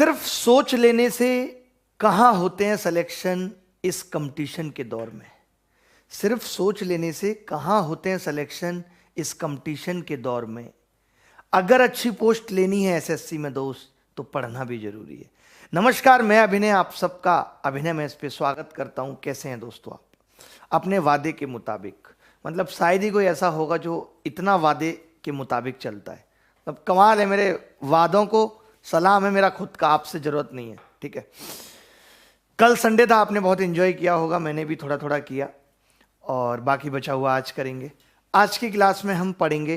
सिर्फ सोच लेने से कहां होते हैं सिलेक्शन इस कंपटीशन के दौर में। सिर्फ सोच लेने से कहां होते हैं सिलेक्शन इस कंपटीशन के दौर में। अगर अच्छी पोस्ट लेनी है एसएससी में दोस्त तो पढ़ना भी जरूरी है। नमस्कार, मैं अभिनय आप सबका अभिनय में इस पे स्वागत करता हूं। कैसे हैं दोस्तों आप? अपने वादे के मुताबिक, मतलब शायद ही कोई ऐसा होगा जो इतना वादे के मुताबिक चलता है। अब कमाल है, मेरे वादों को सलाम है, मेरा खुद का आपसे जरूरत नहीं है। ठीक है, कल संडे था, आपने बहुत एंजॉय किया होगा, मैंने भी थोड़ा थोड़ा किया और बाकी बचा हुआ आज करेंगे। आज की क्लास में हम पढ़ेंगे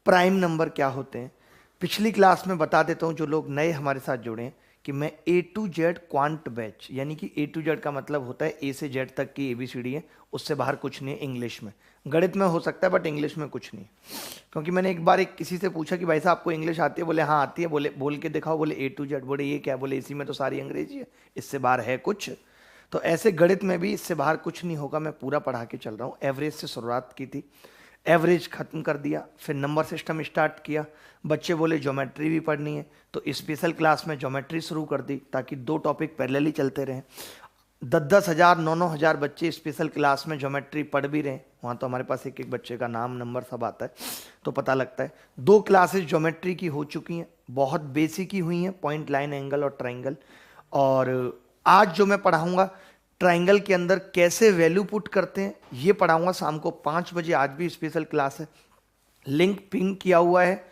प्राइम नंबर क्या होते हैं। पिछली क्लास में बता देता हूं जो लोग नए हमारे साथ जुड़े हैं कि मैं A to Z quant batch, यानी कि A to Z का मतलब होता है A से Z तक की ABCD है, उससे बाहर कुछ नहीं है। इंग्लिश में, गणित में हो सकता है बट इंग्लिश में कुछ नहीं। क्योंकि मैंने एक बार किसी से पूछा कि भाई साहब आपको इंग्लिश आती है? बोले हाँ आती है। बोले बोल के दिखाओ। बोले A to Z। बोले ये क्या? बोले इसी में तो सारी अंग्रेजी है, इससे बाहर है कुछ? तो ऐसे गणित में भी इससे बाहर कुछ नहीं होगा। मैं पूरा पढ़ा के चल रहा हूँ। एवरेज से शुरुआत की थी, एवरेज खत्म कर दिया, फिर नंबर सिस्टम स्टार्ट किया। बच्चे बोले ज्योमेट्री भी पढ़नी है, तो स्पेशल क्लास में ज्योमेट्री शुरू कर दी ताकि दो टॉपिक पैरेलली चलते रहें। 10-10 हज़ार 9-9 हज़ार बच्चे स्पेशल क्लास में ज्योमेट्री पढ़ भी रहे। वहाँ तो हमारे पास एक एक बच्चे का नाम नंबर सब आता है, तो पता लगता है। 2 क्लासेस ज्योमेट्री की हो चुकी हैं, बहुत बेसिक ही हुई हैं, पॉइंट, लाइन, एंगल और ट्राइंगल। और आज जो मैं पढ़ाऊँगा ट्राइंगल के अंदर कैसे वैल्यू पुट करते हैं ये पढ़ाऊंगा शाम को 5 बजे। आज भी स्पेशल क्लास है, लिंक पिन किया हुआ है,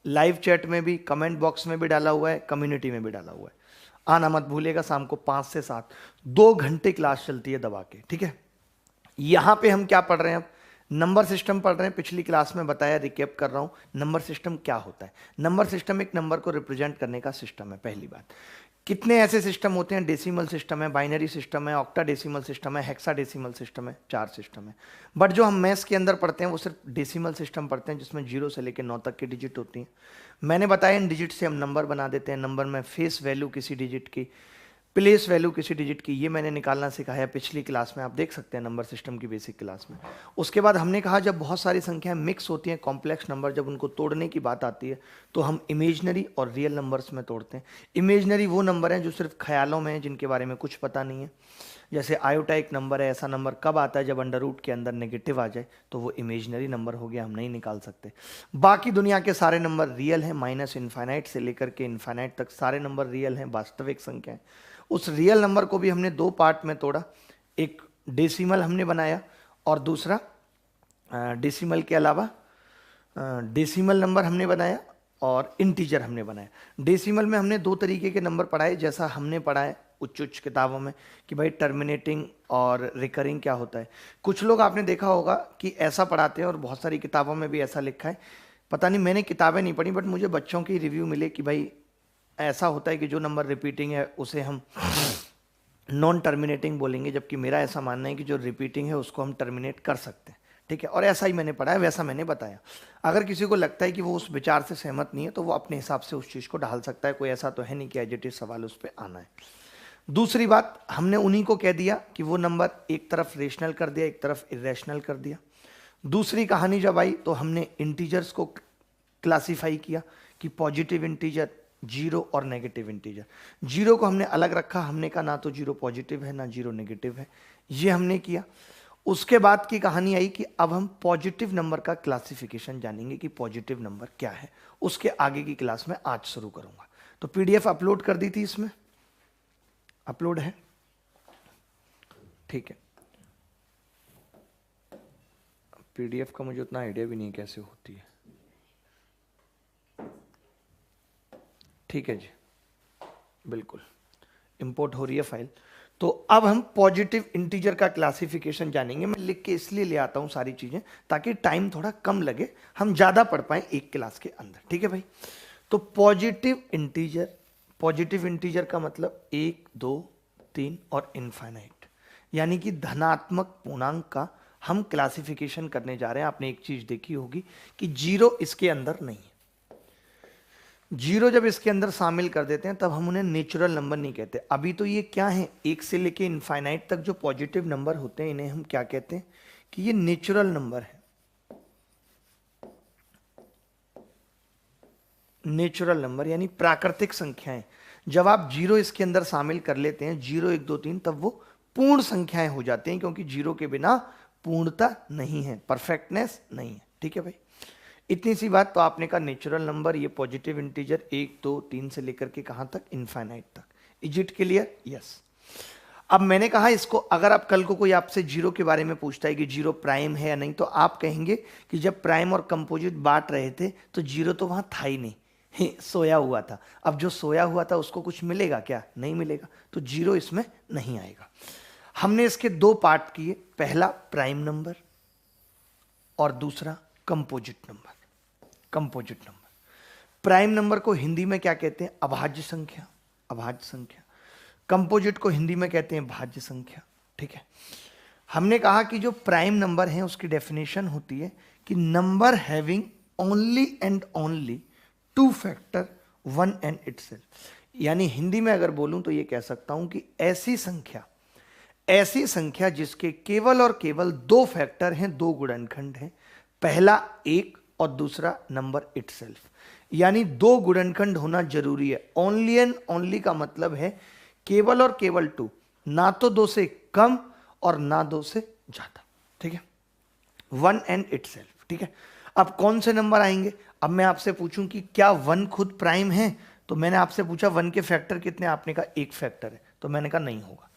लाइव चैट में भी, कमेंट बॉक्स में भी डाला हुआ है, कम्युनिटी में भी डाला हुआ है। आना मत भूलिएगा। शाम को 5 से 7 2 घंटे क्लास चलती है दबा के। ठीक है, यहां पे हम क्या पढ़ रहे हैं? अब नंबर सिस्टम पढ़ रहे हैं। पिछली क्लास में बताया, रिकैप कर रहा हूं, नंबर सिस्टम क्या होता है। नंबर सिस्टम एक नंबर को रिप्रेजेंट करने का सिस्टम है। पहली बात, कितने ऐसे सिस्टम होते हैं? डेसिमल सिस्टम है, बाइनरी सिस्टम है, ऑक्टाडेसिमल सिस्टम है, हेक्साडेसिमल सिस्टम है, 4 सिस्टम है। बट जो हम मैथ्स के अंदर पढ़ते हैं वो सिर्फ डेसिमल सिस्टम पढ़ते हैं, जिसमें 0 से लेकर 9 तक की डिजिट होती हैं। मैंने बताया इन डिजिट से हम नंबर बना देते हैं। नंबर में फेस वैल्यू किसी डिजिट की, प्लेस वैल्यू किसी डिजिट की, ये मैंने निकालना सिखाया पिछली क्लास में, आप देख सकते हैं नंबर सिस्टम की बेसिक क्लास में। उसके बाद हमने कहा जब बहुत सारी संख्याएं मिक्स होती हैं, कॉम्प्लेक्स नंबर, जब उनको तोड़ने की बात आती है तो हम इमेजनरी और रियल नंबर्स में तोड़ते हैं। इमेजनरी वो नंबर हैं जो सिर्फ ख्यालों में हैं, जिनके बारे में कुछ पता नहीं है। जैसे आयोटा एक नंबर है, ऐसा नंबर कब आता है? जब अंडर रूट के अंदर नेगेटिव आ जाए, तो वो इमेजनरी नंबर हो गया, हम नहीं निकाल सकते। बाकी दुनिया के सारे नंबर रियल हैं, माइनस इन्फाइनाइट से लेकर के इन्फाइनाइट तक सारे नंबर रियल हैं, वास्तविक संख्याएं। उस रियल नंबर को भी हमने 2 पार्ट में तोड़ा, एक डेसिमल हमने बनाया और दूसरा डेसिमल के अलावा डेसिमल नंबर हमने बनाया और इंटीजर हमने बनाया। डेसिमल में हमने 2 तरीके के नंबर पढ़ाए, जैसा हमने पढ़ा है उच्च किताबों में कि भाई टर्मिनेटिंग और रिकरिंग क्या होता है। कुछ लोग आपने देखा होगा कि ऐसा पढ़ाते हैं और बहुत सारी किताबों में भी ऐसा लिखा है। पता नहीं, मैंने किताबें नहीं पढ़ी बट मुझे बच्चों की रिव्यू मिले कि भाई ऐसा होता है कि जो नंबर रिपीटिंग है उसे हम नॉन टर्मिनेटिंग बोलेंगे, जबकि मेरा ऐसा मानना है कि जो रिपीटिंग है उसको हम टर्मिनेट कर सकते हैं। ठीक है, और ऐसा ही मैंने पढ़ा है, वैसा मैंने बताया। अगर किसी को लगता है कि वो उस विचार से सहमत नहीं है तो वो अपने हिसाब से उस चीज़ को ढाल सकता है। कोई ऐसा तो है नहीं कि एज इट इज सवाल उस पर आना है। दूसरी बात, हमने उन्हीं को कह दिया कि वो नंबर एक तरफ रेशनल कर दिया, एक तरफ इरेशनल कर दिया। दूसरी कहानी जब आई तो हमने इंटीजर्स को क्लासीफाई किया कि पॉजिटिव इंटीजर, 0 और नेगेटिव इंटीजर। 0 को हमने अलग रखा, हमने कहा ना तो 0 पॉजिटिव है ना 0 नेगेटिव है, ये हमने किया। उसके बाद की कहानी आई कि अब हम पॉजिटिव नंबर का क्लासिफिकेशन जानेंगे कि पॉजिटिव नंबर क्या है। उसके आगे की क्लास में आज शुरू करूंगा। तो पीडीएफ अपलोड कर दी थी, इसमें अपलोड है, ठीक है। पीडीएफ का मुझे उतना आइडिया भी नहीं कैसे होती है। ठीक है जी, बिल्कुल इंपोर्ट हो रही है फाइल। तो अब हम पॉजिटिव इंटीजर का क्लासिफिकेशन जानेंगे। मैं लिख के इसलिए ले आता हूं सारी चीजें ताकि टाइम थोड़ा कम लगे, हम ज्यादा पढ़ पाए एक क्लास के अंदर। ठीक है भाई, तो पॉजिटिव इंटीजर, पॉजिटिव इंटीजर का मतलब 1, 2, 3 और इनफाइनाइट, यानी कि धनात्मक पूर्णांक का हम क्लासिफिकेशन करने जा रहे हैं। आपने एक चीज देखी होगी कि 0 इसके अंदर नहीं है। 0 जब इसके अंदर शामिल कर देते हैं तब हम उन्हें नेचुरल नंबर नहीं कहते। अभी तो ये क्या है, 1 से लेके इनफाइनाइट तक जो पॉजिटिव नंबर होते हैं इन्हें हम क्या कहते हैं कि ये नेचुरल नंबर है। नेचुरल नंबर यानी प्राकृतिक संख्याएं, जब आप जीरो इसके अंदर शामिल कर लेते हैं, 0 1 2 3, तब वो पूर्ण संख्याएं हो जाती हैं, क्योंकि जीरो के बिना पूर्णता नहीं है, परफेक्टनेस नहीं है। ठीक है भाई, इतनी सी बात। तो आपने कहा नेचुरल नंबर, ये पॉजिटिव इंटीजर 1 2 3 से लेकर के कहां तक, इनफाइनाइट तक। Is it clear? यस। अब मैंने कहा इसको, अगर आप कल को कोई आपसे जीरो के बारे में पूछता है कि जीरो प्राइम है या नहीं, तो आप कहेंगे कि जब प्राइम और कंपोजिट बांट रहे थे तो जीरो तो वहां था ही नहीं, सोया हुआ था। अब जो सोया हुआ था उसको कुछ मिलेगा क्या? नहीं मिलेगा, तो जीरो इसमें नहीं आएगा। हमने इसके दो पार्ट किए, पहला प्राइम नंबर और दूसरा composite number. Composite number, prime number को हिंदी में क्या कहते हैं? अभाज्य संख्या, अभाज्य संख्या। कंपोजिट को हिंदी में कहते हैं भाज्य संख्या। ठीक है, हमने कहा कि जो प्राइम नंबर है उसकी डेफिनेशन होती है कि number having only and only two factor, one and itself. यानी हिंदी में अगर बोलूं तो ये कह सकता हूं कि ऐसी संख्या जिसके केवल और केवल दो फैक्टर हैं, दो गुणनखंड हैं, पहला एक और दूसरा नंबर इटसेल्फ। यानी दो गुणनखंड होना जरूरी है। ओनली एंड ओनली का मतलब है केवल और केवल टू, ना तो दो से कम और ना दो से ज्यादा। ठीक है, वन एंड इटसेल्फ। ठीक है, अब कौन से नंबर आएंगे? अब मैं आपसे पूछूं कि क्या वन खुद प्राइम है, तो मैंने आपसे पूछा वन के फैक्टर कितने, आपने कहा एक फैक्टर है, तो मैंने कहा नहीं होगा,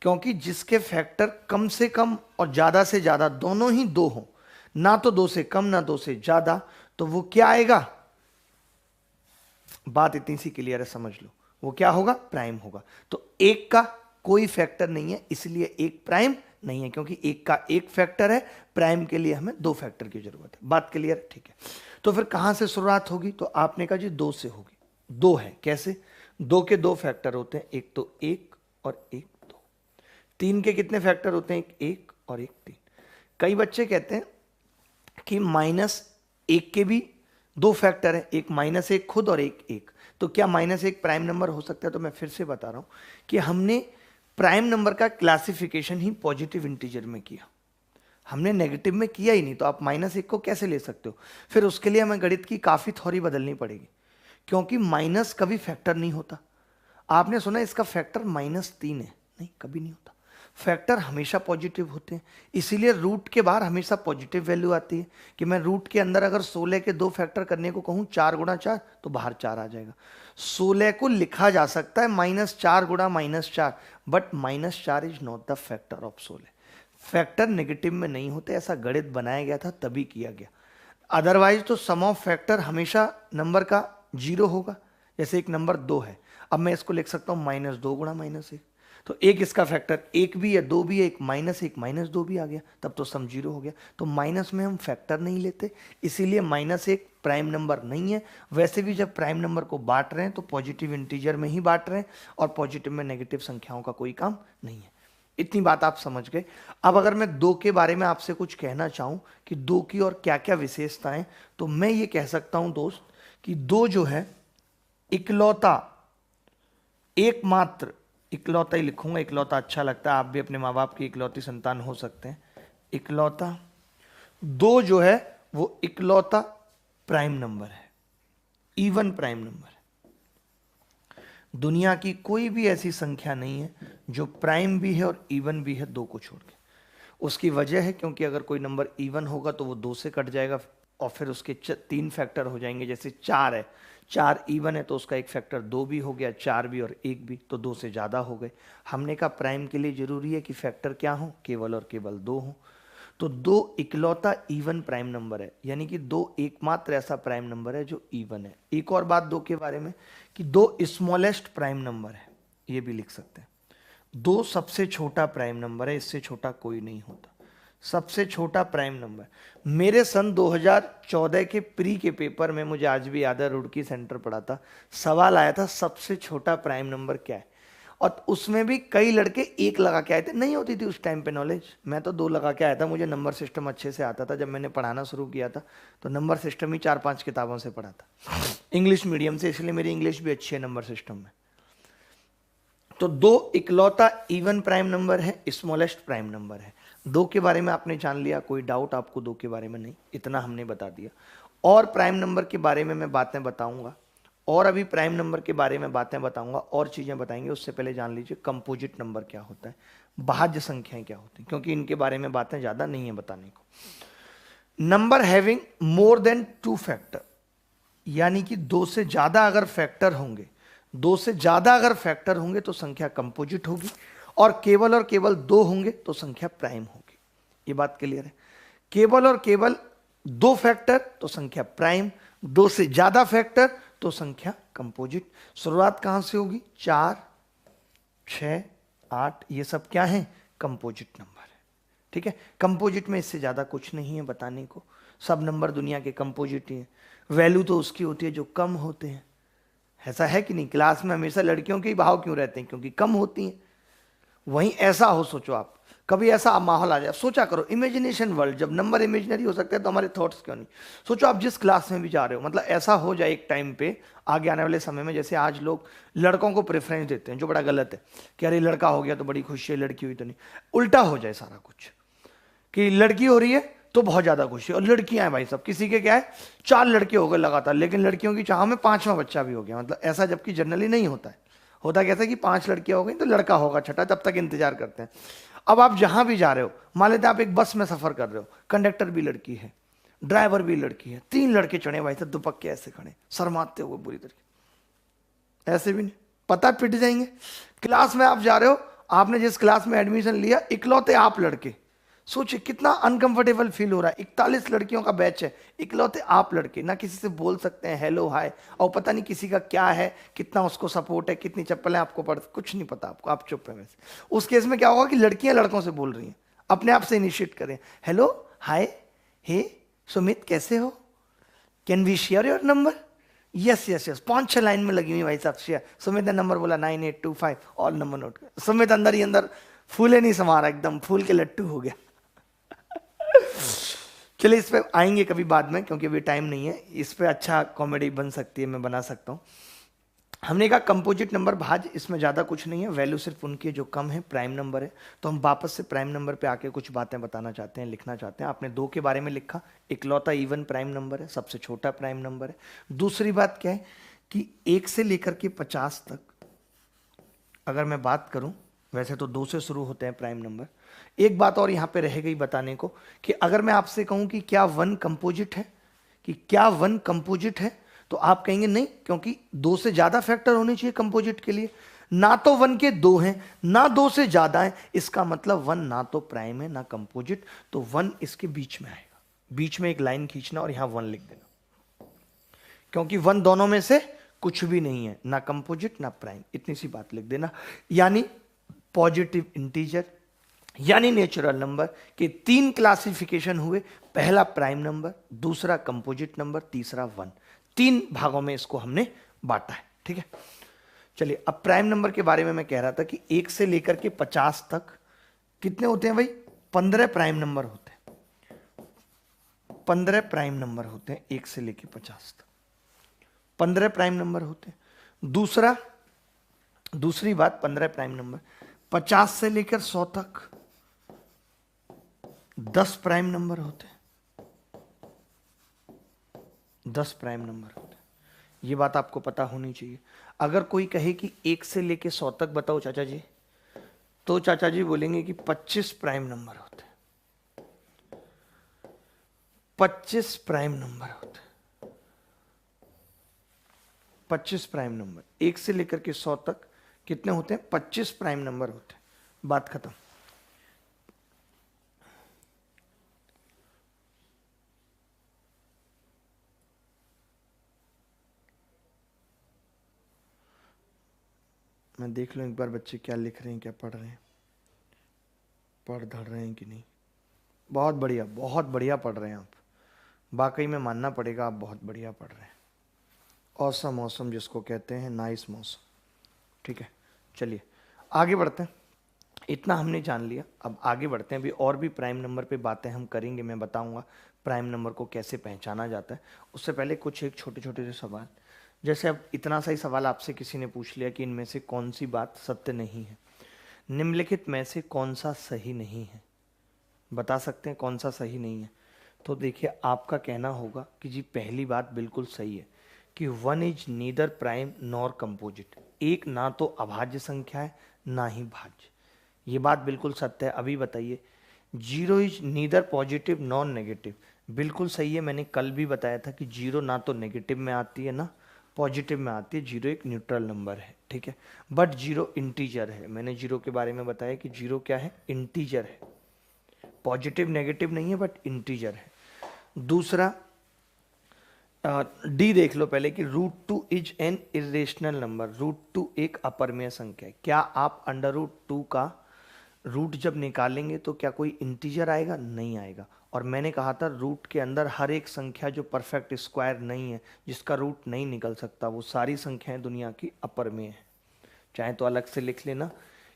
क्योंकि जिसके फैक्टर कम से कम और ज्यादा से ज्यादा दोनों ही दो हो, ना तो दो से कम ना दो से ज्यादा, तो वो क्या आएगा? बात इतनी सी क्लियर है, समझ लो, वो क्या होगा? प्राइम होगा। तो एक का कोई फैक्टर नहीं है, इसलिए एक प्राइम नहीं है, क्योंकि एक का एक फैक्टर है, प्राइम के लिए हमें दो फैक्टर की जरूरत है। बात क्लियर? ठीक है, तो फिर कहां से शुरुआत होगी? तो आपने कहा जी दो से होगी। दो है, कैसे? दो के दो फैक्टर होते हैं, एक तो एक और एक दो। तीन के कितने फैक्टर होते हैं? एक और एक तीन। कई बच्चे कहते हैं कि माइनस एक के भी दो फैक्टर है, एक माइनस एक खुद और एक एक, तो क्या माइनस एक प्राइम नंबर हो सकता है? तो मैं फिर से बता रहा हूं कि हमने प्राइम नंबर का क्लासिफिकेशन ही पॉजिटिव इंटीजर में किया, हमने नेगेटिव में किया ही नहीं। तो आप माइनस एक को कैसे ले सकते हो? फिर उसके लिए हमें गणित की काफी थ्योरी बदलनी पड़ेगी, क्योंकि माइनस कभी फैक्टर नहीं होता। आपने सुना इसका फैक्टर -3 है? नहीं, कभी नहीं होता। फैक्टर हमेशा पॉजिटिव होते हैं, इसीलिए रूट के बाहर हमेशा पॉजिटिव वैल्यू आती है। कि मैं रूट के अंदर अगर 16 के दो फैक्टर करने को कहूं, 4 गुणा 4, तो बाहर 4 आ जाएगा। 16 को लिखा जा सकता है -4 गुणा -4, but -4 is not the factor of 16। Factor negative में नहीं होते, ऐसा गणित बनाया गया था तभी किया गया। अदरवाइज तो सम ऑफ फैक्टर हमेशा नंबर का 0 होगा। जैसे एक नंबर 2 है, अब मैं इसको लिख सकता हूं -2 गुणा -1, तो एक इसका फैक्टर एक भी है, दो भी है, एक -2 भी आ गया, तब तो सम 0 हो गया। तो माइनस में हम फैक्टर नहीं लेते, इसीलिए -1 प्राइम नंबर नहीं है। वैसे भी जब प्राइम नंबर को बांट रहे हैं तो पॉजिटिव इंटीजर में ही बांट रहे हैं, और पॉजिटिव में नेगेटिव संख्याओं का कोई काम नहीं है। इतनी बात आप समझ गए। अब अगर मैं दो के बारे में आपसे कुछ कहना चाहूं कि दो की और क्या क्या विशेषताएं, तो मैं ये कह सकता हूं दोस्त कि दो जो है इकलौता, एकमात्र, इकलौता ही लिखूंगा, इकलौता अच्छा लगता है, आप भी अपने माँ बाप की इकलौती संतान हो सकते हैं। इकलौता दो जो है वो इकलौता प्राइम नंबर है, इवन प्राइम नंबर है। दुनिया की कोई भी ऐसी संख्या नहीं है जो प्राइम भी है और इवन भी है दो को छोड़ के। उसकी वजह है क्योंकि अगर कोई नंबर इवन होगा तो वो दो से कट जाएगा और फिर उसके तीन फैक्टर हो जाएंगे। जैसे 4 है, 4 इवन है तो उसका एक फैक्टर 2 भी हो गया, 4 भी और 1 भी, तो 2 से ज़्यादा हो गए। हमने कहा प्राइम के लिए जरूरी है कि फैक्टर क्या हो? केवल और केवल 2 हो। तो 2 इकलौता इवन प्राइम नंबर है, यानी कि 2 एकमात्र ऐसा प्राइम नंबर है जो इवन है। एक और बात 2 के बारे में कि 2 स्मॉलेस्ट प्राइम नंबर है, ये भी लिख सकते हैं। 2 सबसे छोटा प्राइम नंबर है, इससे छोटा कोई नहीं होता, सबसे छोटा प्राइम नंबर। मेरे सन 2014 के प्री के पेपर में, मुझे आज भी याद है, रुड़की सेंटर पढ़ा था, सवाल आया था सबसे छोटा प्राइम नंबर क्या है, और उसमें भी कई लड़के 1 लगा के आए थे। नहीं होती थी उस टाइम पे नॉलेज, मैं तो 2 लगा के आया था। मुझे नंबर सिस्टम अच्छे से आता था, जब मैंने पढ़ाना शुरू किया था तो नंबर सिस्टम ही 4-5 किताबों से पढ़ा था, इंग्लिश मीडियम से, इसलिए मेरी इंग्लिश भी अच्छी है नंबर सिस्टम में। तो 2 इकलौता इवन प्राइम नंबर है, स्मॉलेस्ट प्राइम नंबर है। 2 के बारे में आपने जान लिया, कोई डाउट आपको 2 के बारे में नहीं, इतना हमने बता दिया। और प्राइम नंबर के बारे में मैं बातें बताऊंगा, और अभी प्राइम नंबर के बारे में बातें बताऊंगा, और चीजें बताएंगे, उससे पहले जान लीजिए कंपोजिट नंबर क्या होता है, भाज्य संख्याएं क्या होती हैं, क्योंकि इनके बारे में बातें ज्यादा नहीं है बताने को। Number having more than 2 factor, यानी कि 2 से ज्यादा अगर फैक्टर होंगे, 2 से ज्यादा अगर फैक्टर होंगे तो संख्या कंपोजिट होगी, और केवल 2 होंगे तो संख्या प्राइम होगी। ये बात क्लियर है? केवल और केवल 2 फैक्टर तो संख्या प्राइम, 2 से ज्यादा फैक्टर तो संख्या कंपोजिट। शुरुआत कहां से होगी? 4, 6, 8, ये सब क्या है? कंपोजिट नंबर है। ठीक है, कंपोजिट में इससे ज्यादा कुछ नहीं है बताने को, सब नंबर दुनिया के कंपोजिट ही है। वैल्यू तो उसकी होती है जो कम होते हैं, ऐसा है कि नहीं? क्लास में हमेशा लड़कियों के ही भाव क्यों रहते हैं? क्योंकि कम होती हैं। वहीं ऐसा हो, सोचो आप कभी ऐसा माहौल आ जाए, सोचा करो इमेजिनेशन वर्ल्ड, जब नंबर इमेजिनरी हो सकते हैं तो हमारे थॉट्स क्यों नहीं? सोचो आप जिस क्लास में भी जा रहे हो, मतलब ऐसा हो जाए एक टाइम पे आगे आने वाले समय में, जैसे आज लोग लड़कों को प्रेफरेंस देते हैं, जो बड़ा गलत है, कि अरे लड़का हो गया तो बड़ी खुशी है, लड़की हुई तो नहीं। उल्टा हो जाए सारा कुछ, कि लड़की हो रही है तो बहुत ज्यादा खुशी, और लड़कियां हैं भाई सब, किसी के क्या है 4 लड़के हो गए लगातार, लेकिन लड़कियों की चाह में 5वां बच्चा भी हो गया, मतलब ऐसा जबकि जनरली नहीं होता है। होता कैसा कि 5 लड़कियां हो गई तो लड़का होगा छठा, तब तक इंतजार करते हैं। अब आप जहां भी जा रहे हो, मान लेते हैं आप एक बस में सफर कर रहे हो, कंडक्टर भी लड़की है, ड्राइवर भी लड़की है, 3 लड़के चढ़े भाई साहब दुपक्के ऐसे खड़े, शर्माते हुए बुरी तरीके, ऐसे भी नहीं पता पिट जाएंगे। क्लास में आप जा रहे हो, आपने जिस क्लास में एडमिशन लिया इकलौते आप लड़के, सोचिए कितना अनकंफर्टेबल फील हो रहा है। 41 लड़कियों का बैच है, इकलौते आप लड़के, ना किसी से बोल सकते हैं हेलो हाय, और पता नहीं किसी का क्या है, कितना उसको सपोर्ट है, कितनी चप्पलें आपको पड़, कुछ नहीं पता आपको, आप चुप है। वैसे उस केस में क्या होगा कि लड़कियां लड़कों से बोल रही हैं, अपने आप से इनिशिएट करें, हेलो हाय, हे सुमित कैसे हो, can we share your number, yes yes yes, 5-6 line में लगी हुई भाई साहब शेयर। सुमित ने नंबर बोला 9825, और नंबर नोट कर। सुमित अंदर ही अंदर फूले नहीं समा रहा, एकदम फूल के लट्टू हो गया। चलिए इस पे आएंगे कभी बाद में, क्योंकि अभी टाइम नहीं है, इस पे अच्छा कॉमेडी बन सकती है, मैं बना सकता हूँ। हमने कहा कंपोजिट नंबर भाज्य, इसमें ज़्यादा कुछ नहीं है, वैल्यू सिर्फ उनकी जो कम है, प्राइम नंबर है। तो हम वापस से प्राइम नंबर पे आके कुछ बातें बताना चाहते हैं, लिखना चाहते हैं। आपने 2 के बारे में लिखा, इकलौता इवन प्राइम नंबर है, सबसे छोटा प्राइम नंबर है। दूसरी बात क्या है कि 1 से लेकर के 50 तक अगर मैं बात करूं, वैसे तो 2 से शुरू होते हैं प्राइम नंबर। एक बात और यहां पे रह गई बताने को, कि अगर मैं आपसे कहूं कि क्या 1 कंपोजिट है, कि क्या 1 कंपोजिट है, तो आप कहेंगे नहीं, क्योंकि 2 से ज्यादा फैक्टर होने चाहिए कंपोजिट के लिए। ना तो 1 के 2 हैं, ना 2 से ज्यादा है, इसका मतलब 1 ना तो प्राइम है ना कंपोजिट, तो 1 इसके बीच में आएगा। बीच में एक लाइन खींचना और यहां 1 लिख देना, क्योंकि 1 दोनों में से कुछ भी नहीं है, ना कंपोजिट ना प्राइम, इतनी सी बात लिख देना। यानी पॉजिटिव इंटीजर यानी नेचुरल नंबर के 3 क्लासिफिकेशन हुए, पहला प्राइम नंबर, दूसरा कंपोजिट नंबर, तीसरा 1। 3 भागों में इसको हमने बांटा है। ठीक है, चलिए अब प्राइम नंबर के बारे में मैं कह रहा था कि 1 से लेकर के 50 तक कितने होते हैं भाई? 15 प्राइम नंबर होते हैं। 15 प्राइम नंबर होते हैं 1 से लेकर 50 तक, 15 प्राइम नंबर होते हैं। दूसरी बात, 15 प्राइम नंबर, 50 से लेकर 100 तक 10 प्राइम नंबर होते हैं। 10 प्राइम नंबर होते हैं, ये बात आपको पता होनी चाहिए। अगर कोई कहे कि 1 से लेकर 100 तक बताओ चाचा जी, तो चाचा जी बोलेंगे कि 25 प्राइम नंबर होते हैं। 25 प्राइम नंबर होते हैं, 25 प्राइम नंबर। 1 से लेकर के 100 तक कितने होते हैं? 25 प्राइम नंबर होते हैं, बात खत्म। मैं देख लूं एक बार बच्चे क्या लिख रहे हैं, क्या पढ़ रहे हैं, पढ़ धड़ रहे हैं कि नहीं। बहुत बढ़िया, बहुत बढ़िया पढ़ रहे हैं आप, वाकई में मानना पड़ेगा, आप बहुत बढ़िया पढ़ रहे हैं। औसम मौसम जिसको कहते हैं, नाइस मौसम। ठीक है, चलिए आगे बढ़ते हैं। इतना हमने जान लिया, अब आगे बढ़ते हैं। अभी और भी प्राइम नंबर पे बातें हम करेंगे, मैं बताऊंगा प्राइम नंबर को कैसे पहचाना जाता है। उससे पहले कुछ एक छोटे छोटे से सवाल, जैसे अब इतना सा ही सवाल आपसे किसी ने पूछ लिया कि इनमें से कौन सी बात सत्य नहीं है, निम्नलिखित में से कौन सा सही नहीं है, बता सकते हैं कौन सा सही नहीं है? तो देखिए आपका कहना होगा कि जी पहली बात बिल्कुल सही है, कि 1 is neither prime nor composite, एक ना तो अभाज्य संख्या है ना ही भाज्य। ये बात बिल्कुल सत्य है। अभी बताइए, 0 is neither positive nor negative, बिल्कुल सही है। मैंने कल भी बताया था कि 0 ना तो नेगेटिव में आती है ना पॉजिटिव में आती है, 0 एक न्यूट्रल नंबर है, ठीक है। बट 0 इंटीजर है, मैंने 0 के बारे में बताया कि 0 क्या है, इंटीजर है, पॉजिटिव नेगेटिव नहीं है बट इंटीजर है। दूसरा डी देख लो पहले कि √2 इज एन इरेशनल नंबर, √2 एक अपरिमेय संख्या है। क्या आप √2 का रूट जब निकालेंगे तो क्या कोई इंटीजर आएगा? नहीं आएगा। और मैंने कहा था रूट के अंदर हर एक संख्या जो परफेक्ट स्क्वायर नहीं है, जिसका रूट नहीं निकल सकता, वो सारी संख्याएं दुनिया की अपरिमेय है। चाहे तो अलग से लिख लेना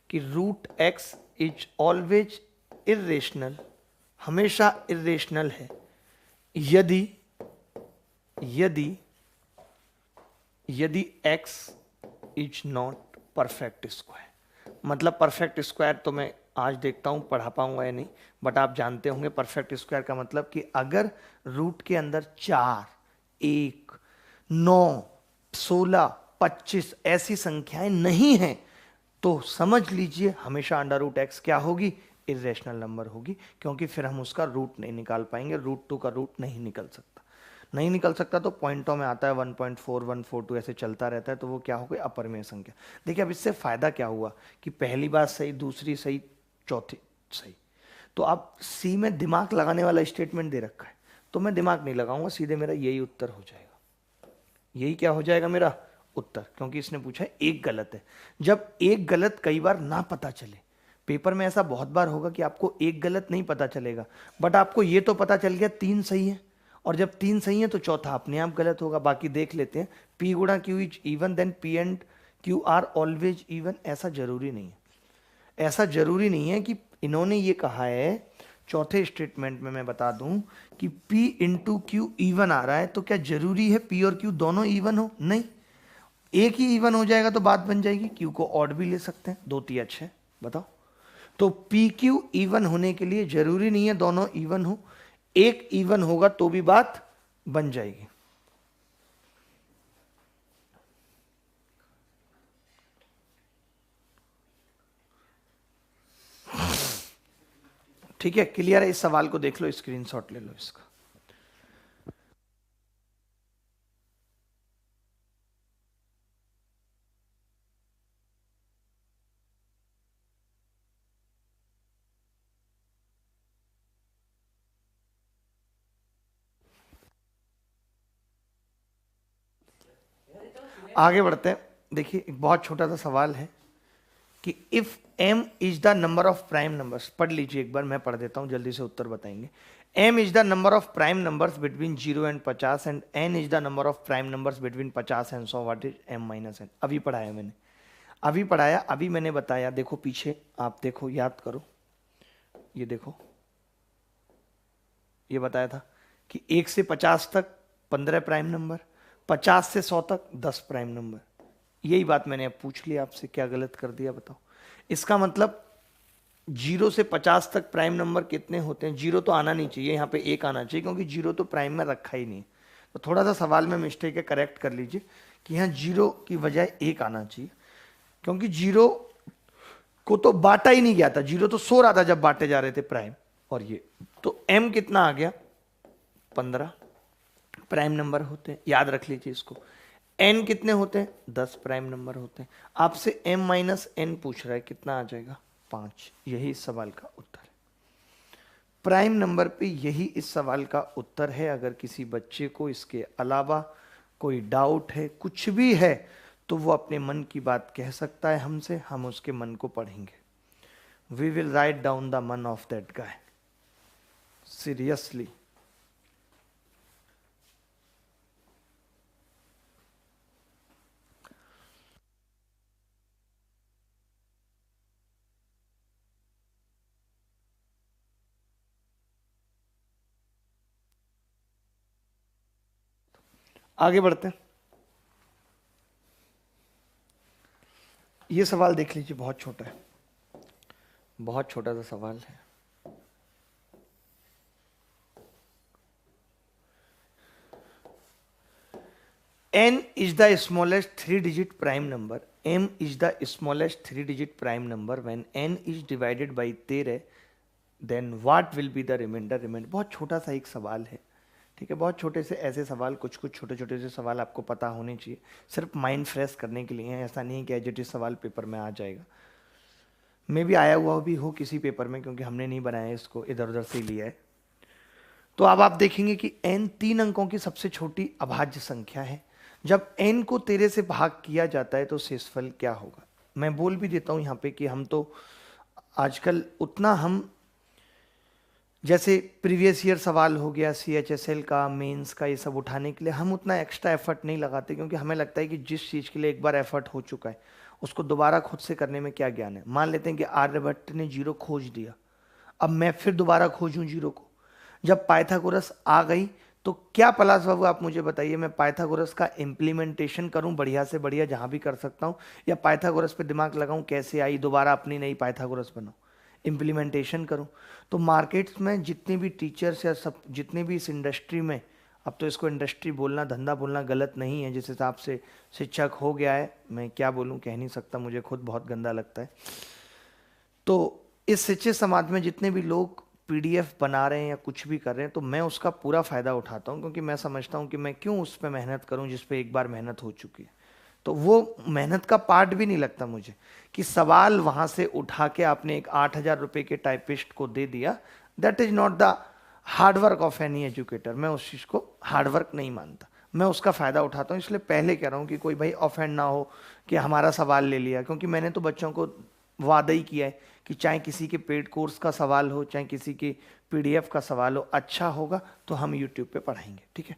कि √x इज ऑलवेज इरेशनल, हमेशा इरेशनल है यदि यदि यदि x is not perfect square. मतलब परफेक्ट स्क्वायर तो मैं आज देखता हूं पढ़ा पाऊंगा या नहीं, बट आप जानते होंगे परफेक्ट स्क्वायर का मतलब कि अगर रूट के अंदर 4, 1, 9, 16, 25 ऐसी संख्याएं नहीं हैं तो समझ लीजिए हमेशा √x क्या होगी, इरेशनल नंबर होगी, क्योंकि फिर हम उसका रूट नहीं निकाल पाएंगे। √2 का रूट नहीं निकल सकता, नहीं निकल सकता तो पॉइंटों में आता है 1.4, 142 ऐसे चलता रहता है, तो वो क्या हो गई, अपरिमेय संख्या। देखिए अब इससे फायदा क्या हुआ कि पहली बात सही, दूसरी सही, चौथी सही। तो आप सी में दिमाग लगाने वाला स्टेटमेंट दे रखा है, तो मैं दिमाग नहीं लगाऊंगा, सीधे मेरा यही उत्तर हो जाएगा। यही क्या हो जाएगा मेरा उत्तर, क्योंकि इसने पूछा है एक गलत है। जब एक गलत कई बार ना पता चले, पेपर में ऐसा बहुत बार होगा कि आपको एक गलत नहीं पता चलेगा, बट आपको ये तो पता चल गया 3 सही है, और जब 3 सही है तो चौथा अपने आप गलत होगा। बाकी देख लेते हैं, P गुणा Q is even, then P and Q are always even, ऐसा जरूरी नहीं है। ऐसा जरूरी नहीं है कि इन्होंने ये कहा है चौथे स्टेटमेंट में, मैं बता दूं कि P इंटू क्यू इवन आ रहा है, तो क्या जरूरी है P और Q दोनों इवन हो? नहीं, एक ही इवन हो जाएगा तो बात बन जाएगी। Q को ऑड भी ले सकते हैं, 2 3 6, बताओ। तो पी क्यू इवन होने के लिए जरूरी नहीं है दोनों इवन हो, एक इवन होगा तो भी बात बन जाएगी। ठीक है, क्लियर है? इस सवाल को देख लो, स्क्रीनशॉट ले लो इसका। आगे बढ़ते हैं। देखिए एक बहुत छोटा सा सवाल है कि if m is the number of prime numbers, पढ़ लीजिए एक बार, मैं पढ़ देता हूं, जल्दी से उत्तर बताएंगे। m is the number of prime numbers between 0 and 50 and n is the number of prime numbers between 50 and 100, what is m minus n। अभी पढ़ाया मैंने, अभी पढ़ाया, अभी मैंने बताया। देखो पीछे, आप देखो, याद करो, ये देखो, ये बताया था कि 1 से 50 तक 15 प्राइम नंबर, 50 से 100 तक 10 प्राइम नंबर। यही बात मैंने अब पूछ लिया आपसे, क्या गलत कर दिया बताओ? इसका मतलब 0 से 50 तक प्राइम नंबर कितने होते हैं? 0 तो आना नहीं चाहिए, यहाँ पे 1 आना चाहिए, क्योंकि 0 तो प्राइम में रखा ही नहीं। तो थोड़ा सा सवाल में मिस्टेक है, करेक्ट कर लीजिए कि यहाँ 0 की बजाय 1 आना चाहिए, क्योंकि 0 को तो बांटा ही नहीं गया था, 0 तो सो रहा था जब बांटे जा रहे थे प्राइम। और ये तो m कितना आ गया, 15 प्राइम नंबर होते हैं, याद रख लीजिए इसको। n कितने होते हैं? 10 प्राइम नंबर होते हैं। आपसे m माइनस n पूछ रहा है, कितना आ जाएगा? 5। यही इस सवाल का उत्तर है, प्राइम नंबर पे यही इस सवाल का उत्तर है। अगर किसी बच्चे को इसके अलावा कोई डाउट है, कुछ भी है, तो वो अपने मन की बात कह सकता है हमसे, हम उसके मन को पढ़ेंगे। We will write down the man of that guy, seriously. आगे बढ़ते हैं। ये सवाल देख लीजिए, बहुत छोटा है, बहुत छोटा सा सवाल है। n is the smallest 3-digit prime number. m is the smallest 3-digit prime number. When n is divided by 13, then what will be the remainder? बहुत छोटा सा एक सवाल है, ठीक है। बहुत छोटे से ऐसे सवाल, कुछ कुछ छोटे छोटे से सवाल आपको पता होने चाहिए, सिर्फ माइंड फ्रेश करने के लिए है। ऐसा नहीं है कि एज इट इज सवाल पेपर में आ जाएगा। मे भी आया हुआ भी हो किसी पेपर में, क्योंकि हमने नहीं बनाया इसको, इधर उधर से लिया है। तो अब आप देखेंगे कि n 3 अंकों की सबसे छोटी अभाज्य संख्या है। जब n को 13 से भाग किया जाता है तो शेषफल क्या होगा? मैं बोल भी देता हूं यहाँ पे कि हम तो आजकल उतना, हम जैसे प्रीवियस ईयर सवाल हो गया CHSL का, मेंस का, ये सब उठाने के लिए हम उतना एक्स्ट्रा एफर्ट नहीं लगाते, क्योंकि हमें लगता है कि जिस चीज़ के लिए एक बार एफर्ट हो चुका है उसको दोबारा खुद से करने में क्या ज्ञान है। मान लेते हैं कि आर्यभट्ट ने 0 खोज दिया, अब मैं फिर दोबारा खोजूं 0 को। जब पाइथागोरस आ गई तो क्या पलाश बाबू आप मुझे बताइए, मैं पाइथागोरस का इम्प्लीमेंटेशन करूं बढ़िया से बढ़िया जहां भी कर सकता हूं, या पाइथागोरस पे दिमाग लगाऊं कैसे आई, दोबारा अपनी नई पाइथागोरस बनाऊं, इम्प्लीमेंटेशन करूं? तो मार्केट्स में जितने भी टीचर्स या सब जितने भी इस इंडस्ट्री में, अब तो इसको इंडस्ट्री बोलना, धंधा बोलना गलत नहीं है, जिस हिसाब से शिक्षक हो गया है, मैं क्या बोलूं, कह नहीं सकता, मुझे खुद बहुत गंदा लगता है। तो इस शिक्षित समाज में जितने भी लोग PDF बना रहे हैं या कुछ भी कर रहे हैं, तो मैं उसका पूरा फायदा उठाता हूं, क्योंकि मैं समझता हूं कि मैं क्यों उस पर मेहनत करूं जिस पे एक बार मेहनत हो चुकी है। तो वो मेहनत का पार्ट भी नहीं लगता मुझे कि सवाल वहां से उठा के आपने एक 8,000 रुपए के टाइपिस्ट को दे दिया। That is not the hard work of any educator. मैं उस चीज को हार्डवर्क नहीं मानता, मैं उसका फायदा उठाता हूँ। इसलिए पहले कह रहा हूँ कि कोई भाई ऑफेंड ना हो कि हमारा सवाल ले लिया, क्योंकि मैंने तो बच्चों को वादा ही किया है कि चाहे किसी के पेड कोर्स का सवाल हो, चाहे किसी के PDF का सवाल हो, अच्छा होगा तो हम यूट्यूब पे पढ़ाएंगे, ठीक है।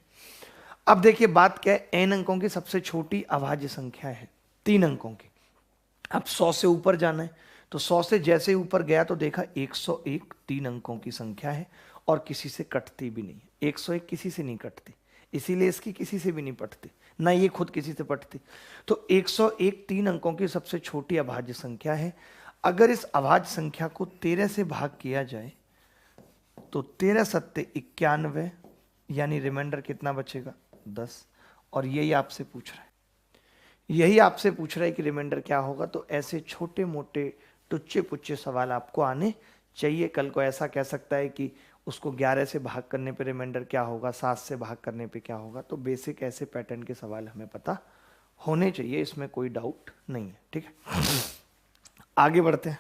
अब देखिए बात क्या है, n अंकों की सबसे छोटी अभाज्य संख्या है 3 अंकों की। अब 100 से ऊपर जाना है, तो 100 से जैसे ऊपर गया तो देखा 101 3 अंकों की संख्या है और किसी से कटती भी नहीं है। 101 किसी से नहीं कटती, इसीलिए इसकी किसी से भी नहीं पटती, ना ये खुद किसी से पटती। तो 101 3 अंकों की सबसे छोटी अभाज्य संख्या है। अगर इस अभाज्य संख्या को 13 से भाग किया जाए तो 13 सत्ते 91, यानी रिमाइंडर कितना बचेगा? 10। और यही आपसे पूछ रहा है, यही आपसे पूछ रहा है कि रिमाइंडर क्या होगा। तो ऐसे छोटे मोटे टुच्चे पुच्चे सवाल आपको आने चाहिए। कल को ऐसा कह सकता है कि उसको 11 से भाग करने पे रिमाइंडर क्या होगा, 7 से भाग करने पे क्या होगा। तो बेसिक ऐसे पैटर्न के सवाल हमें पता होने चाहिए, इसमें कोई डाउट नहीं है, ठीक है। आगे बढ़ते हैं।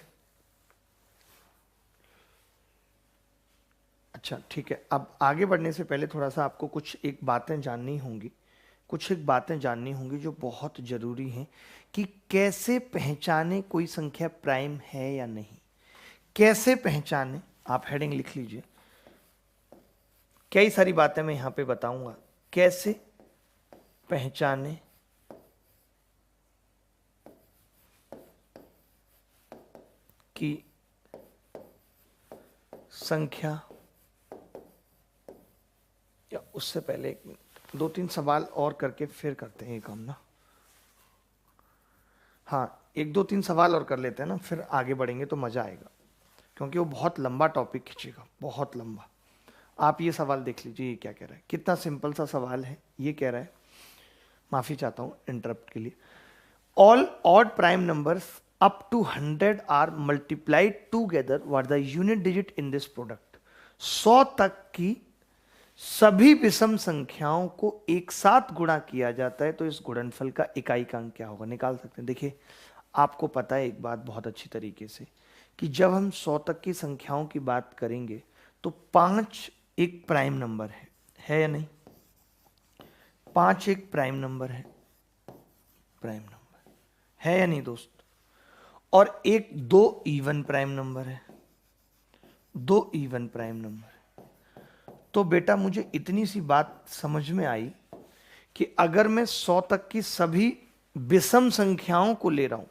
अच्छा ठीक है, अब आगे बढ़ने से पहले थोड़ा सा आपको कुछ एक बातें जाननी होंगी, कुछ एक बातें जाननी होंगी जो बहुत जरूरी हैं कि कैसे पहचाने कोई संख्या प्राइम है या नहीं। कैसे पहचाने, आप हेडिंग लिख लीजिए। कई सारी बातें मैं यहां पे बताऊंगा। कैसे पहचाने कि संख्या, या उससे पहले 1 मिनट, 2-3 सवाल और करके फिर करते हैं ये काम ना। हाँ 1-2-3 सवाल और कर लेते हैं ना, फिर आगे बढ़ेंगे तो मजा आएगा, क्योंकि वो बहुत लंबा टॉपिक खींचेगा, बहुत लंबा। आप ये सवाल देख लीजिए, ये क्या कह रहा है, कितना सिंपल सा सवाल है। ये कह रहा है, माफी चाहता हूं इंटरप्ट के लिए, all odd prime numbers up to 100 are multiplied together what the unit digit in this product. 100 तक की सभी विषम संख्याओं को एक साथ गुणा किया जाता है तो इस गुणनफल का इकाई का अंक क्या होगा, निकाल सकते हैं। देखिए आपको पता है एक बात बहुत अच्छी तरीके से कि जब हम 100 तक की संख्याओं की बात करेंगे तो 5 एक प्राइम नंबर है या नहीं? 5 एक प्राइम नंबर है, प्राइम नंबर है या नहीं दोस्त? और एक 2 इवन प्राइम नंबर है, 2 इवन प्राइम नंबर। तो बेटा मुझे इतनी सी बात समझ में आई कि अगर मैं 100 तक की सभी विषम संख्याओं को ले रहा हूं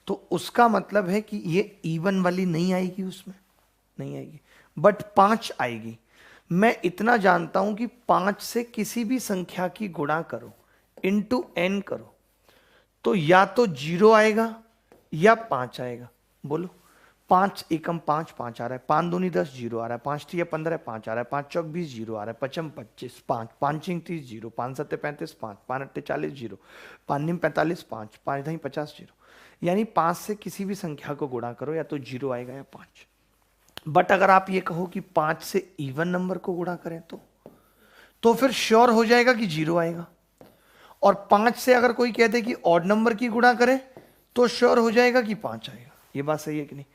तो उसका मतलब है कि ये इवन वाली नहीं आएगी, उसमें नहीं आएगी, बट 5 आएगी। मैं इतना जानता हूं कि 5 से किसी भी संख्या की गुणा करो, इंटू n करो, तो या तो 0 आएगा या 5 आएगा। बोलो 5 एकम 5 5 आ रहा है, 5 दूनी 10 जीरो आ रहा है, 5 3 15 5 आ रहा है, 5 चौक 20 जीरो आ रहा है, 5 25 5 5 6 30 जीरो, 5 7 35 5 5 8 40 जीरो, 5 9 45 5 5 10 50 जीरो। यानी 5 से किसी भी संख्या को गुणा करो या तो जीरो आएगा या 5। बट अगर आप ये कहो कि 5 से इवन नंबर को गुणा करें तो फिर श्योर हो जाएगा कि जीरो आएगा। और 5 से अगर कोई कहते कि ऑड नंबर की गुणा करें तो श्योर हो जाएगा कि 5 आएगा। ये बात सही है कि नहीं?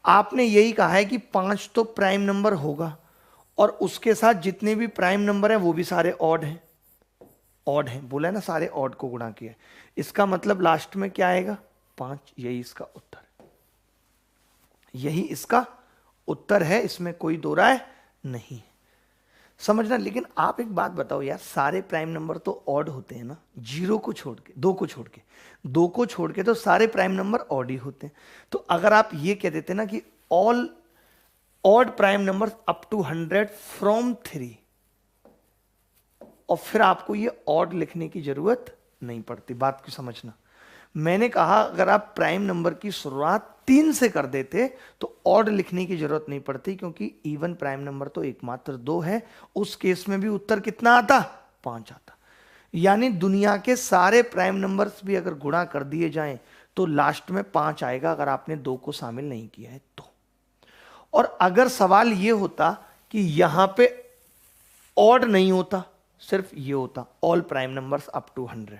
आपने यही कहा है कि 5 तो प्राइम नंबर होगा और उसके साथ जितने भी प्राइम नंबर हैं वो भी सारे ऑड हैं। ऑड हैं बोला है ना, सारे ऑड को गुणा किया। इसका मतलब लास्ट में क्या आएगा? 5। यही इसका उत्तर है, यही इसका उत्तर है, इसमें कोई दो राय नहीं है, समझना। लेकिन आप एक बात बताओ यार, सारे प्राइम नंबर तो ऑड होते हैं ना, जीरो को छोड़ के, दो को छोड़ के तो सारे प्राइम नंबर ऑड ही होते हैं। तो अगर आप ये कह देते ना कि all odd prime number up to 100 from 3, और फिर आपको ये ऑड लिखने की जरूरत नहीं पड़ती। बात को समझना, मैंने कहा अगर आप प्राइम नंबर की शुरुआत 3 से कर देते तो ऑड लिखने की जरूरत नहीं पड़ती, क्योंकि इवन प्राइम नंबर तो एकमात्र 2 है। उस केस में भी उत्तर कितना आता? 5 आता। यानी दुनिया के सारे प्राइम नंबर्स भी अगर गुणा कर दिए जाएं तो लास्ट में 5 आएगा, अगर आपने 2 को शामिल नहीं किया है तो। और अगर सवाल यह होता कि यहां पे ऑड नहीं होता, सिर्फ ये होता all prime numbers up to 100,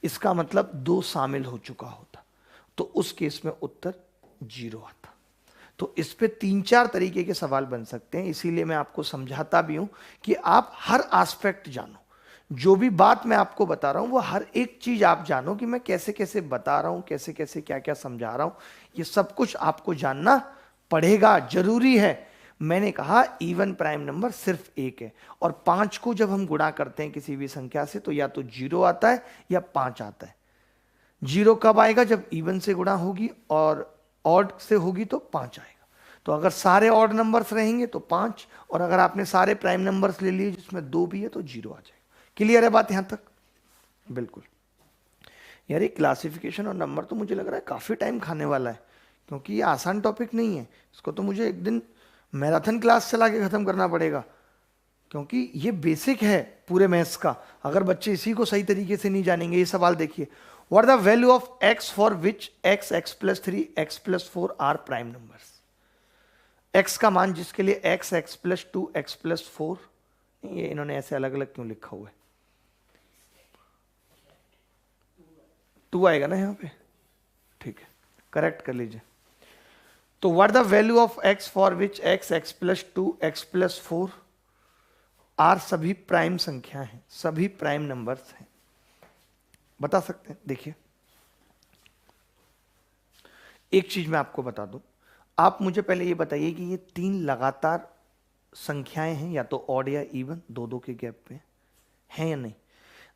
इसका मतलब 2 शामिल हो चुका होता, तो उस केस में उत्तर 0 आता। तो इस पे 3-4 तरीके के सवाल बन सकते हैं, इसीलिए मैं आपको समझाता भी हूं कि आप हर एस्पेक्ट जानो। जो भी बात मैं आपको बता रहा हूं वो हर एक चीज आप जानो कि मैं कैसे कैसे बता रहा हूं, कैसे कैसे क्या क्या समझा रहा हूं। ये सब कुछ आपको जानना पड़ेगा, जरूरी है। मैंने कहा इवन प्राइम नंबर सिर्फ एक है, और 5 को जब हम गुणा करते हैं किसी भी संख्या से तो या तो 0 आता है या 5 आता है। 0 कब आएगा? जब इवन से गुणा होगी, और ऑड से होगी तो 5 आएगा। तो अगर सारे ऑड नंबर्स रहेंगे तो 5, और अगर आपने सारे प्राइम नंबर्स ले लिए जिसमें 2 भी है तो 0 आ जाएगा। क्लियर है बात यहां तक? बिल्कुल। यार ये क्लासिफिकेशन और नंबर तो मुझे लग रहा है काफी टाइम खाने वाला है, क्योंकि ये आसान टॉपिक नहीं है। इसको तो मुझे एक दिन मैराथन क्लास चला के खत्म करना पड़ेगा, क्योंकि ये बेसिक है पूरे मैथ्स का। अगर बच्चे इसी को सही तरीके से नहीं जानेंगे, ये सवाल देखिए, what the value of x for which x, x+3, x+4 are prime numbers. x का मान जिसके लिए x, x+2, x+4, ये इन्होंने ऐसे अलग अलग क्यों लिखा हुआ है? 2 आएगा ना यहां पे, ठीक है, करेक्ट कर लीजिए। तो what the value of x for which x, x+2, x+4 are सभी प्राइम संख्या हैं, सभी प्राइम नंबर्स हैं, बता सकते हैं? देखिए एक चीज मैं आपको बता दूं, आप मुझे पहले ये बताइए कि ये 3 लगातार संख्याएं हैं, या तो ऑड या इवन, 2-2 के गैप पे हैं या नहीं?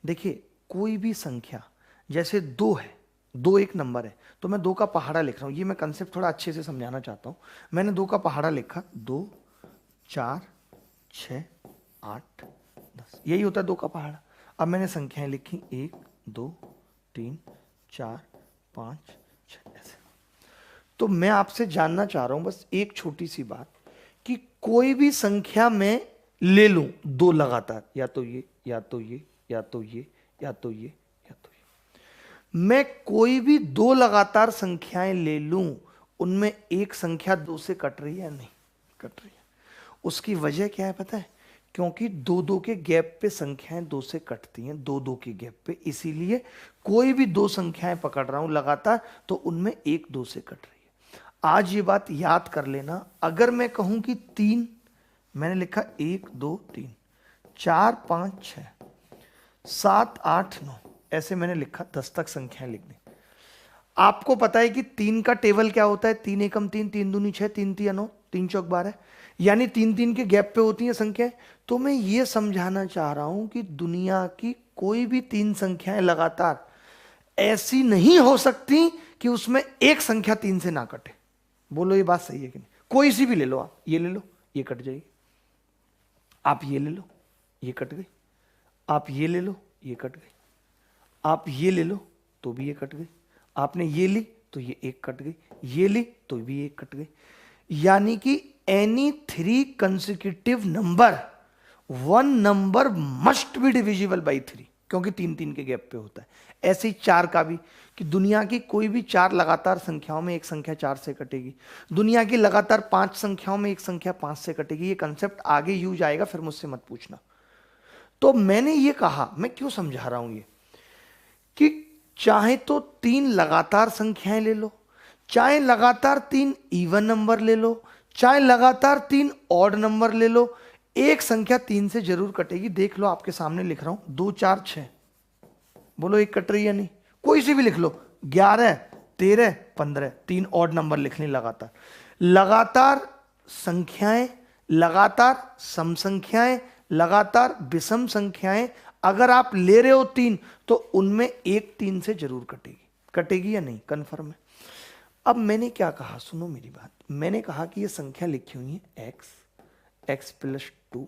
देखिए कोई भी संख्या, जैसे 2 है, 2 एक नंबर है तो मैं 2 का पहाड़ा लिख रहा हूं। ये मैं कंसेप्ट थोड़ा अच्छे से समझाना चाहता हूं। मैंने 2 का पहाड़ा लिखा, 2 4 6 8 10, यही होता है 2 का पहाड़ा। अब मैंने संख्याएं लिखी 1 2 3 4 5 6 ऐसे। तो मैं आपसे जानना चाह रहा हूं बस एक छोटी सी बात, कि कोई भी संख्या मैं ले लूं 2 लगातार, या तो ये या तो ये या तो ये या तो ये या तो ये, मैं कोई भी 2 लगातार संख्याएं ले लूं, उनमें एक संख्या 2 से कट रही है या नहीं कट रही है? उसकी वजह क्या है पता है? क्योंकि 2-2 के गैप पे संख्याएं 2 से कटती हैं, 2-2 के गैप पे, इसीलिए कोई भी 2 संख्याएं पकड़ रहा हूं लगातार तो उनमें एक 2 से कट रही है। आज ये बात याद कर लेना। अगर मैं कहूं कि 3, मैंने लिखा 1 2 3 4 5 6 7 8 9, ऐसे मैंने लिखा, 10 तक संख्याएं लिख दी। आपको पता है कि 3 का टेबल क्या होता है? 3 एकम 3, 3 दूनी 6, 3 तिया 9, 3 चौक 12, यानी 3-3 के गैप पे होती हैं संख्याएं। तो मैं ये समझाना चाह रहा हूं कि दुनिया की कोई भी 3 संख्याएं लगातार ऐसी नहीं हो सकती कि उसमें एक संख्या 3 से ना कटे। बोलो ये बात सही है कि नहीं? कोई सी भी ले लो, आप ये ले लो, ये कट जाएगी, आप ये ले लो, ये कट गई, आप ये ले लो, ये कट गई, आप ये ले लो तो भी ये कट गई, आपने ये ली तो ये एक कट गई, ये ली तो भी एक कट गई। यानी कि any 3 consecutive number, one number must be divisible by 3, क्योंकि 3 3 के गैप पे होता है। ऐसे ही 4 का भी, कि दुनिया की कोई भी 4 लगातार संख्याओं में एक संख्या 4 से कटेगी, दुनिया की लगातार 5 संख्याओं में एक संख्या 5 से कटेगी। ये कंसेप्ट आगे यूज आएगा, फिर मुझसे मत पूछना। तो मैंने ये कहा, मैं क्यों समझा रहा हूं ये, कि चाहे तो 3 लगातार संख्याएं ले लो, चाहे लगातार 3 इवन नंबर ले लो, चाहे लगातार 3 ऑड नंबर ले लो, एक संख्या 3 से जरूर कटेगी। देख लो, आपके सामने लिख रहा हूं, 2 4 6, बोलो एक कट रही है नहीं? कोई सी भी लिख लो, 11 13 15, 3 ऑड नंबर लिखने लगातार। लगातार संख्याएं, लगातार सम संख्याएं, लगातार विषम संख्याएं अगर आप ले रहे हो 3, तो उनमें एक 3 से जरूर कटेगी। कटेगी या नहीं? कंफर्म है। अब मैंने क्या कहा, सुनो मेरी बात। मैंने कहा कि ये संख्या लिखी हुई है x प्लस 2,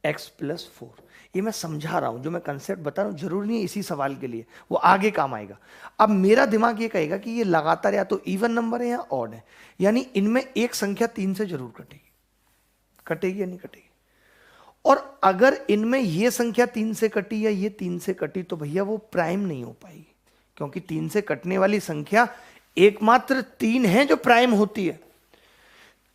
x प्लस 4। ये मैं समझा रहा हूं, जो मैं कंसेप्ट बता रहा हूं जरूरी नहीं है इसी सवाल के लिए, वो आगे काम आएगा। अब मेरा दिमाग ये कहेगा कि ये लगातार या तो इवन नंबर है या ऑड है, यानी इनमें एक संख्या 3 से जरूर कटेगी। कटेगी या नहीं कटेगी? और अगर इनमें ये संख्या 3 से कटी या ये 3 से कटी, तो भैया वो प्राइम नहीं हो पाएगी, क्योंकि 3 से कटने वाली संख्या एकमात्र 3 है जो प्राइम होती है।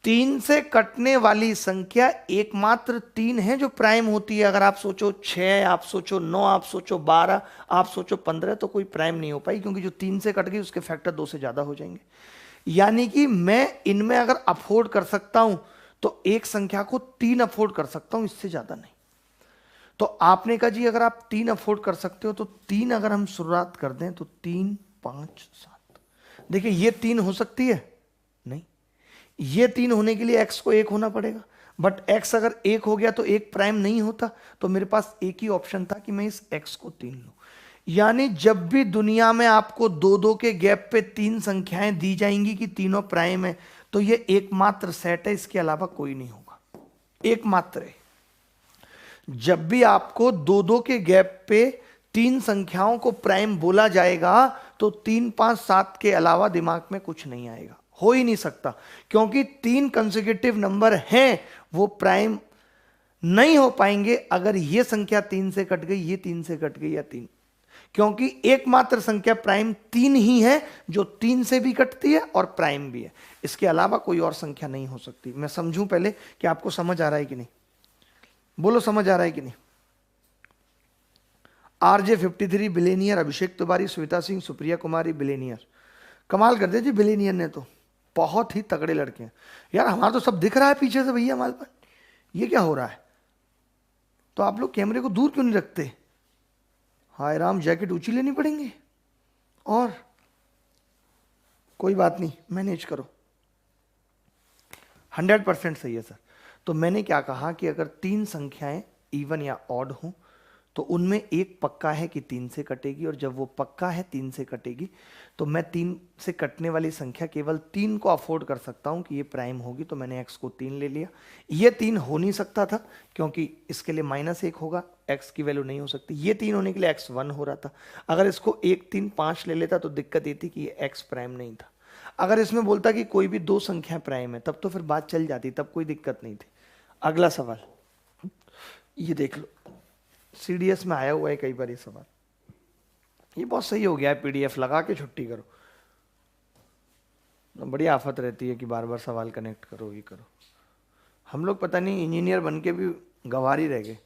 3 से कटने वाली संख्या एकमात्र 3 है जो प्राइम होती है। अगर आप सोचो 6, आप सोचो 9, आप सोचो 12, आप सोचो 15, तो कोई प्राइम नहीं हो पाई, क्योंकि जो 3 से कट गई उसके फैक्टर 2 से ज्यादा हो जाएंगे। यानी कि मैं इनमें अगर अफोर्ड कर सकता हूं, तो एक संख्या को 3 अफोर्ड कर सकता हूं, इससे ज्यादा नहीं। तो आपने कहा जी अगर आप 3 अफोर्ड कर सकते हो, तो 3 अगर हम शुरुआत कर दें, तो 3 5 7, देखिए ये 3 हो सकती है नहीं, ये 3 होने के लिए x को 1 होना पड़ेगा। बट x अगर 1 हो गया तो 1 प्राइम नहीं होता, तो मेरे पास एक ही ऑप्शन था कि मैं इस x को 3 लूं। यानी जब भी दुनिया में आपको 2 2 के गैप पे 3 संख्याएं दी जाएंगी कि तीनों प्राइम है, तो ये एकमात्र सेट है, इसके अलावा कोई नहीं होगा, एकमात्र है। जब भी आपको 2 2 के गैप पे 3 संख्याओं को प्राइम बोला जाएगा, तो 3 5 7 के अलावा दिमाग में कुछ नहीं आएगा, हो ही नहीं सकता, क्योंकि 3 कंसेक्यूटिव नंबर हैं, वो प्राइम नहीं हो पाएंगे अगर ये संख्या 3 से कट गई, ये 3 से कट गई या 3, क्योंकि एकमात्र संख्या प्राइम 3 ही है जो 3 से भी कटती है और प्राइम भी है, इसके अलावा कोई और संख्या नहीं हो सकती। मैं समझूं पहले कि आपको समझ आ रहा है कि नहीं, बोलो समझ आ रहा है कि नहीं? RJ 53 बिलेनियर, अभिषेक तिवारी, श्वेता सिंह, सुप्रिया कुमारी बिलेनियर। कमाल कर दिया जी बिलेनियर ने, तो बहुत ही तगड़े लड़के हैं यार। हमारा तो सब दिख रहा है पीछे से भैया हमारे पास, ये क्या हो रहा है? तो आप लोग कैमरे को दूर क्यों नहीं रखते? हाय राम, जैकेट ऊंची लेनी पड़ेंगी, और कोई बात नहीं, मैनेज करो। 100% सही है सर। तो मैंने क्या कहा कि अगर 3 संख्याएं इवन या ऑड हो, तो उनमें एक पक्का है कि 3 से कटेगी, और जब वो पक्का है 3 से कटेगी, तो मैं 3 से कटने वाली संख्या केवल 3 को अफोर्ड कर सकता हूं कि ये प्राइम होगी, तो मैंने x को 3 ले लिया। ये 3 हो नहीं सकता था, क्योंकि इसके लिए -1 होगा, x की वैल्यू नहीं हो सकती। ये 3 होने के लिए x 1 हो रहा था। अगर इसको 1 3 5 ले लेता, तो दिक्कत ये थी कि ये x प्राइम नहीं था। अगर इसमें बोलता कि कोई भी 2 संख्या प्राइम है, तब तो फिर बात चल जाती, तब कोई दिक्कत नहीं थी। अगला सवाल ये देख लो, CDS में आया हुआ है कई बार ये सवाल, ये बहुत सही हो गया है, PDF लगा के छुट्टी करो, बड़ी आफत रहती है कि बार बार सवाल कनेक्ट करो, ये करो। हम लोग पता नहीं इंजीनियर बन के भी गंवार ही रह गए।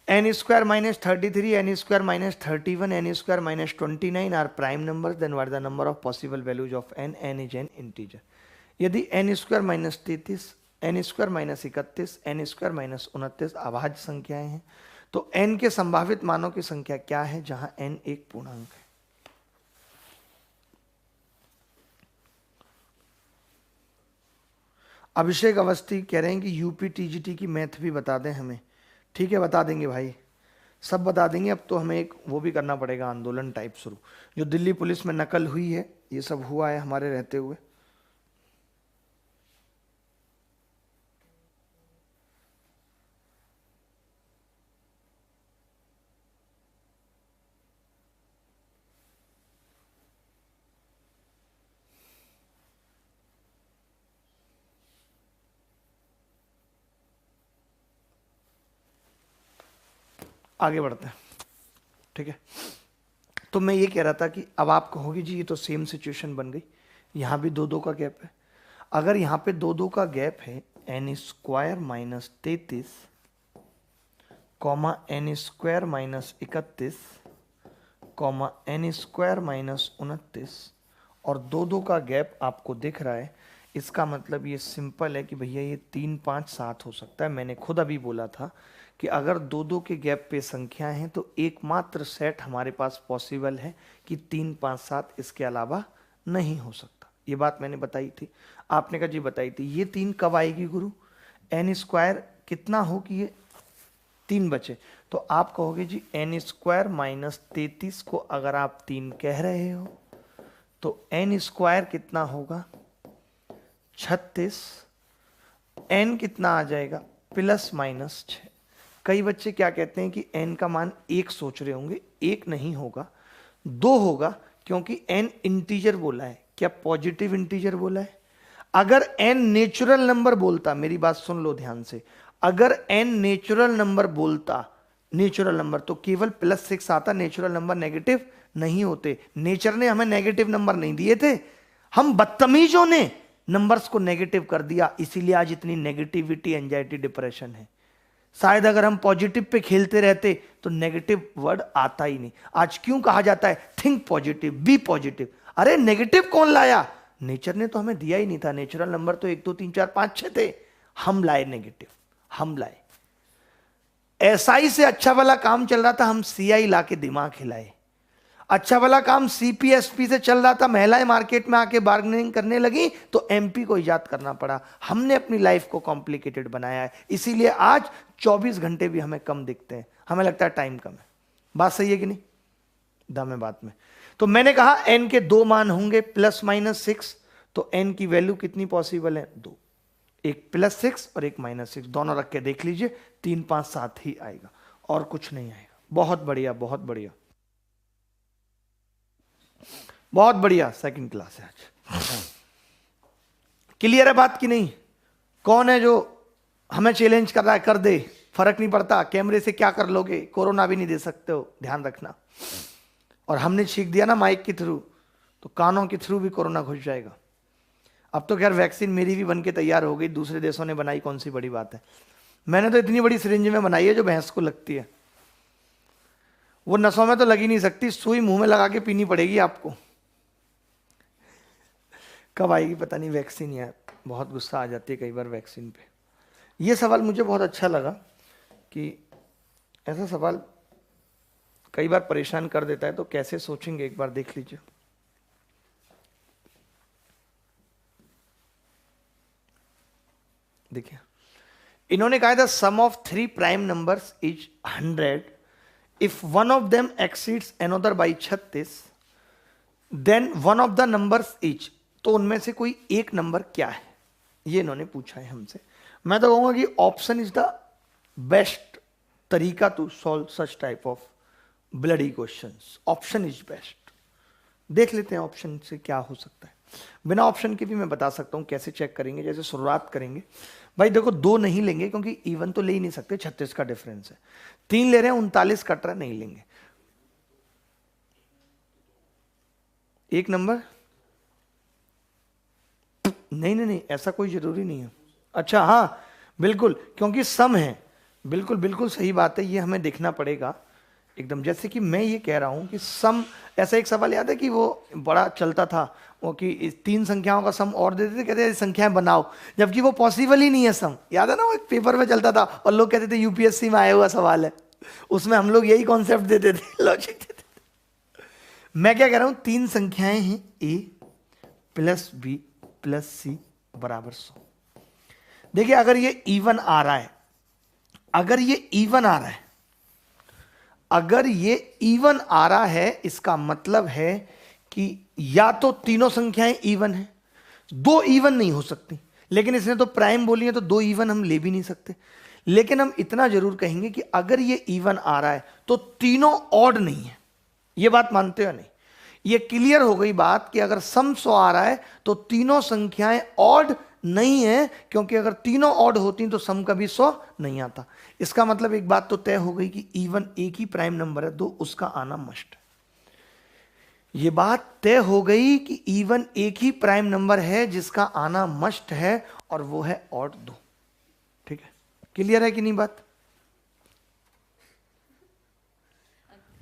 n² - 33, n² - 31, n² - 29 are prime numbers, then what are the number of possible values of n is an integer. यदि n² - 33, n² - 31, n² - 29 अभाज्य संख्याएं हैं, तो n के संभावित मानों की संख्या क्या है जहां n एक पूर्णांक है? अभिषेक अवस्थी कह रहे हैं कि यूपी TGT की मैथ भी बता दें हमें। ठीक है, बता देंगे भाई, सब बता देंगे। अब तो हमें एक वो भी करना पड़ेगा, आंदोलन टाइप शुरू, जो दिल्ली पुलिस में नकल हुई है, ये सब हुआ है हमारे रहते हुए। आगे बढ़ते हैं, ठीक है। तो मैं ये कह रहा था कि अब आप कहोगे जी ये तो सेम सिचुएशन बन गई, यहाँ भी 2 2 का गैप है। अगर यहाँ पे 2 2 का गैप है, n square minus 33 comma n square minus 31 comma n square minus 29 और 2 2 का गैप आपको दिख रहा है, इसका मतलब ये सिंपल है कि भैया ये 3 5 7 हो सकता है। मैंने खुद अभी बोला था कि अगर 2 2 के गैप पे संख्याएं हैं तो एकमात्र सेट हमारे पास पॉसिबल है कि 3 5 7, इसके अलावा नहीं हो सकता। ये बात मैंने बताई थी, आपने कहा जी बताई थी। ये 3 कब आएगी गुरु? n स्क्वायर कितना हो कि ये 3 बचे, तो आप कहोगे जी n स्क्वायर माइनस 33 को अगर आप 3 कह रहे हो तो n स्क्वायर कितना होगा? 36। n कितना आ जाएगा? Plus minus 6। कई बच्चे क्या कहते हैं कि n का मान 1 सोच रहे होंगे, 1 नहीं होगा, 2 होगा, क्योंकि n इंटीजर बोला है। क्या पॉजिटिव इंटीजर बोला है? अगर n नेचुरल नंबर बोलता, मेरी बात सुन लो ध्यान से, अगर n नेचुरल नंबर बोलता, नेचुरल नंबर, तो केवल +6 आता। नेचुरल नंबर नेगेटिव नहीं होते, नेचर ने हमें नेगेटिव नंबर नहीं दिए थे, हम बदतमीजों ने नंबर्स को नेगेटिव कर दिया, इसीलिए आज इतनी नेगेटिविटी, एंजाइटी, डिप्रेशन है। शायद अगर हम पॉजिटिव पे खेलते रहते तो नेगेटिव वर्ड आता ही नहीं। आज क्यों कहा जाता है थिंक पॉजिटिव, बी पॉजिटिव? अरे नेगेटिव कौन लाया? नेचर ने तो हमें दिया ही नहीं था। नेचुरल नंबर तो 1 2 3 4 5 6 थे, हम लाए नेगेटिव, हम लाए। एसआई से अच्छा वाला काम चल रहा था, हम सीआई ला के दिमाग हिलाए। अच्छा वाला काम सीपीएसपी से चल रहा था, महिलाएं मार्केट में आके बार्गेनिंग करने लगी तो एमपी को इजाद करना पड़ा। हमने अपनी लाइफ को कॉम्प्लिकेटेड बनाया है, इसीलिए आज 24 घंटे भी हमें कम दिखते हैं, हमें लगता है टाइम कम है। बात सही है कि नहीं? दम है बात में। तो मैंने कहा n के 2 मान होंगे +-6, तो n की वैल्यू कितनी पॉसिबल है? 2। एक +6 और एक -6, दोनों रख के देख लीजिए, 3 5 7 ही आएगा और कुछ नहीं आएगा। बहुत बढ़िया, बहुत बढ़िया, बहुत बढ़िया। सेकंड क्लास है आज। क्लियर है बात की नहीं? कौन है जो हमें चैलेंज कर रहा है? कर दे, फर्क नहीं पड़ता। कैमरे से क्या कर लोगे? कोरोना भी नहीं दे सकते हो, ध्यान रखना। और हमने छींक दिया ना माइक के थ्रू, तो कानों के थ्रू भी कोरोना घुस जाएगा। अब तो खैर वैक्सीन मेरी भी बन के तैयार हो गई, दूसरे देशों ने बनाई, कौन सी बड़ी बात है। मैंने तो इतनी बड़ी सिरिंज में बनाई है जो भैंस को लगती है, वो नसों में तो लगी नहीं सकती, सुई मुंह में लगा के पीनी पड़ेगी आपको। कब आएगी पता नहीं वैक्सीन यार, बहुत गुस्सा आ जाती है कई बार वैक्सीन पे। ये सवाल मुझे बहुत अच्छा लगा कि ऐसा सवाल कई बार परेशान कर देता है, तो कैसे सोचेंगे एक बार देख लीजिए। देखिए, इन्होंने कहा था sum of 3 prime numbers is 100 if one of them exceeds another by 36 then one of the numbers is, तो उनमें से कोई एक नंबर क्या है, ये इन्होंने पूछा है हमसे। मैं तो कहूंगा कि ऑप्शन इज द बेस्ट तरीका to solve such type of bloody questions. Option is best. देख लेते हैं ऑप्शन से क्या हो सकता है। बिना ऑप्शन के भी मैं बता सकता हूं कैसे चेक करेंगे। जैसे शुरुआत करेंगे, भाई देखो 2 नहीं लेंगे क्योंकि इवन तो ले ही नहीं सकते, 36 का डिफरेंस है। 3 ले रहे हैं, 39 कट रहा है, नहीं लेंगे। एक नंबर नहीं नहीं नहीं, ऐसा कोई जरूरी नहीं है। अच्छा हाँ बिल्कुल, क्योंकि सम है, बिल्कुल बिल्कुल सही बात है, ये हमें देखना पड़ेगा एकदम। जैसे कि मैं ये कह रहा हूं कि सम, ऐसा एक सवाल याद है कि वो बड़ा चलता था वो कि 3 संख्याओं का सम और देते थे, कहते थे संख्याएं बनाओ, जबकि वो पॉसिबल ही नहीं है सम। याद है ना, वो एक पेपर में चलता था और लोग कहते थे यूपीएससी में आया हुआ सवाल है, उसमें हम लोग यही कॉन्सेप्ट देते थे, लॉजिक देते थे। मैं क्या कह रहा हूं, 3 संख्याएं हैं a + b + c = 100। देखिए अगर ये इवन आ रहा है, अगर ये इवन आ रहा है, अगर ये इवन आ रहा है, इसका मतलब है कि या तो तीनों संख्याएं इवन हैं, 2 इवन नहीं हो सकती। लेकिन इसने तो प्राइम बोली है, तो 2 इवन हम ले भी नहीं सकते। लेकिन हम इतना जरूर कहेंगे कि अगर ये इवन आ रहा है तो तीनों ऑड नहीं है। ये बात मानते हो नहीं? ये क्लियर हो गई बात कि अगर सम 100 आ रहा है तो तीनों संख्याएं ऑड नहीं है, क्योंकि अगर तीनों ऑड होती तो सम कभी 100 नहीं आता। इसका मतलब एक बात तो तय हो गई कि इवन एक ही प्राइम नंबर है, दो उसका आना मस्ट है। ये बात तय हो गई कि इवन एक ही प्राइम नंबर है जिसका आना मस्ट है, और वो है ऑड 2। ठीक है, क्लियर है कि नहीं बात?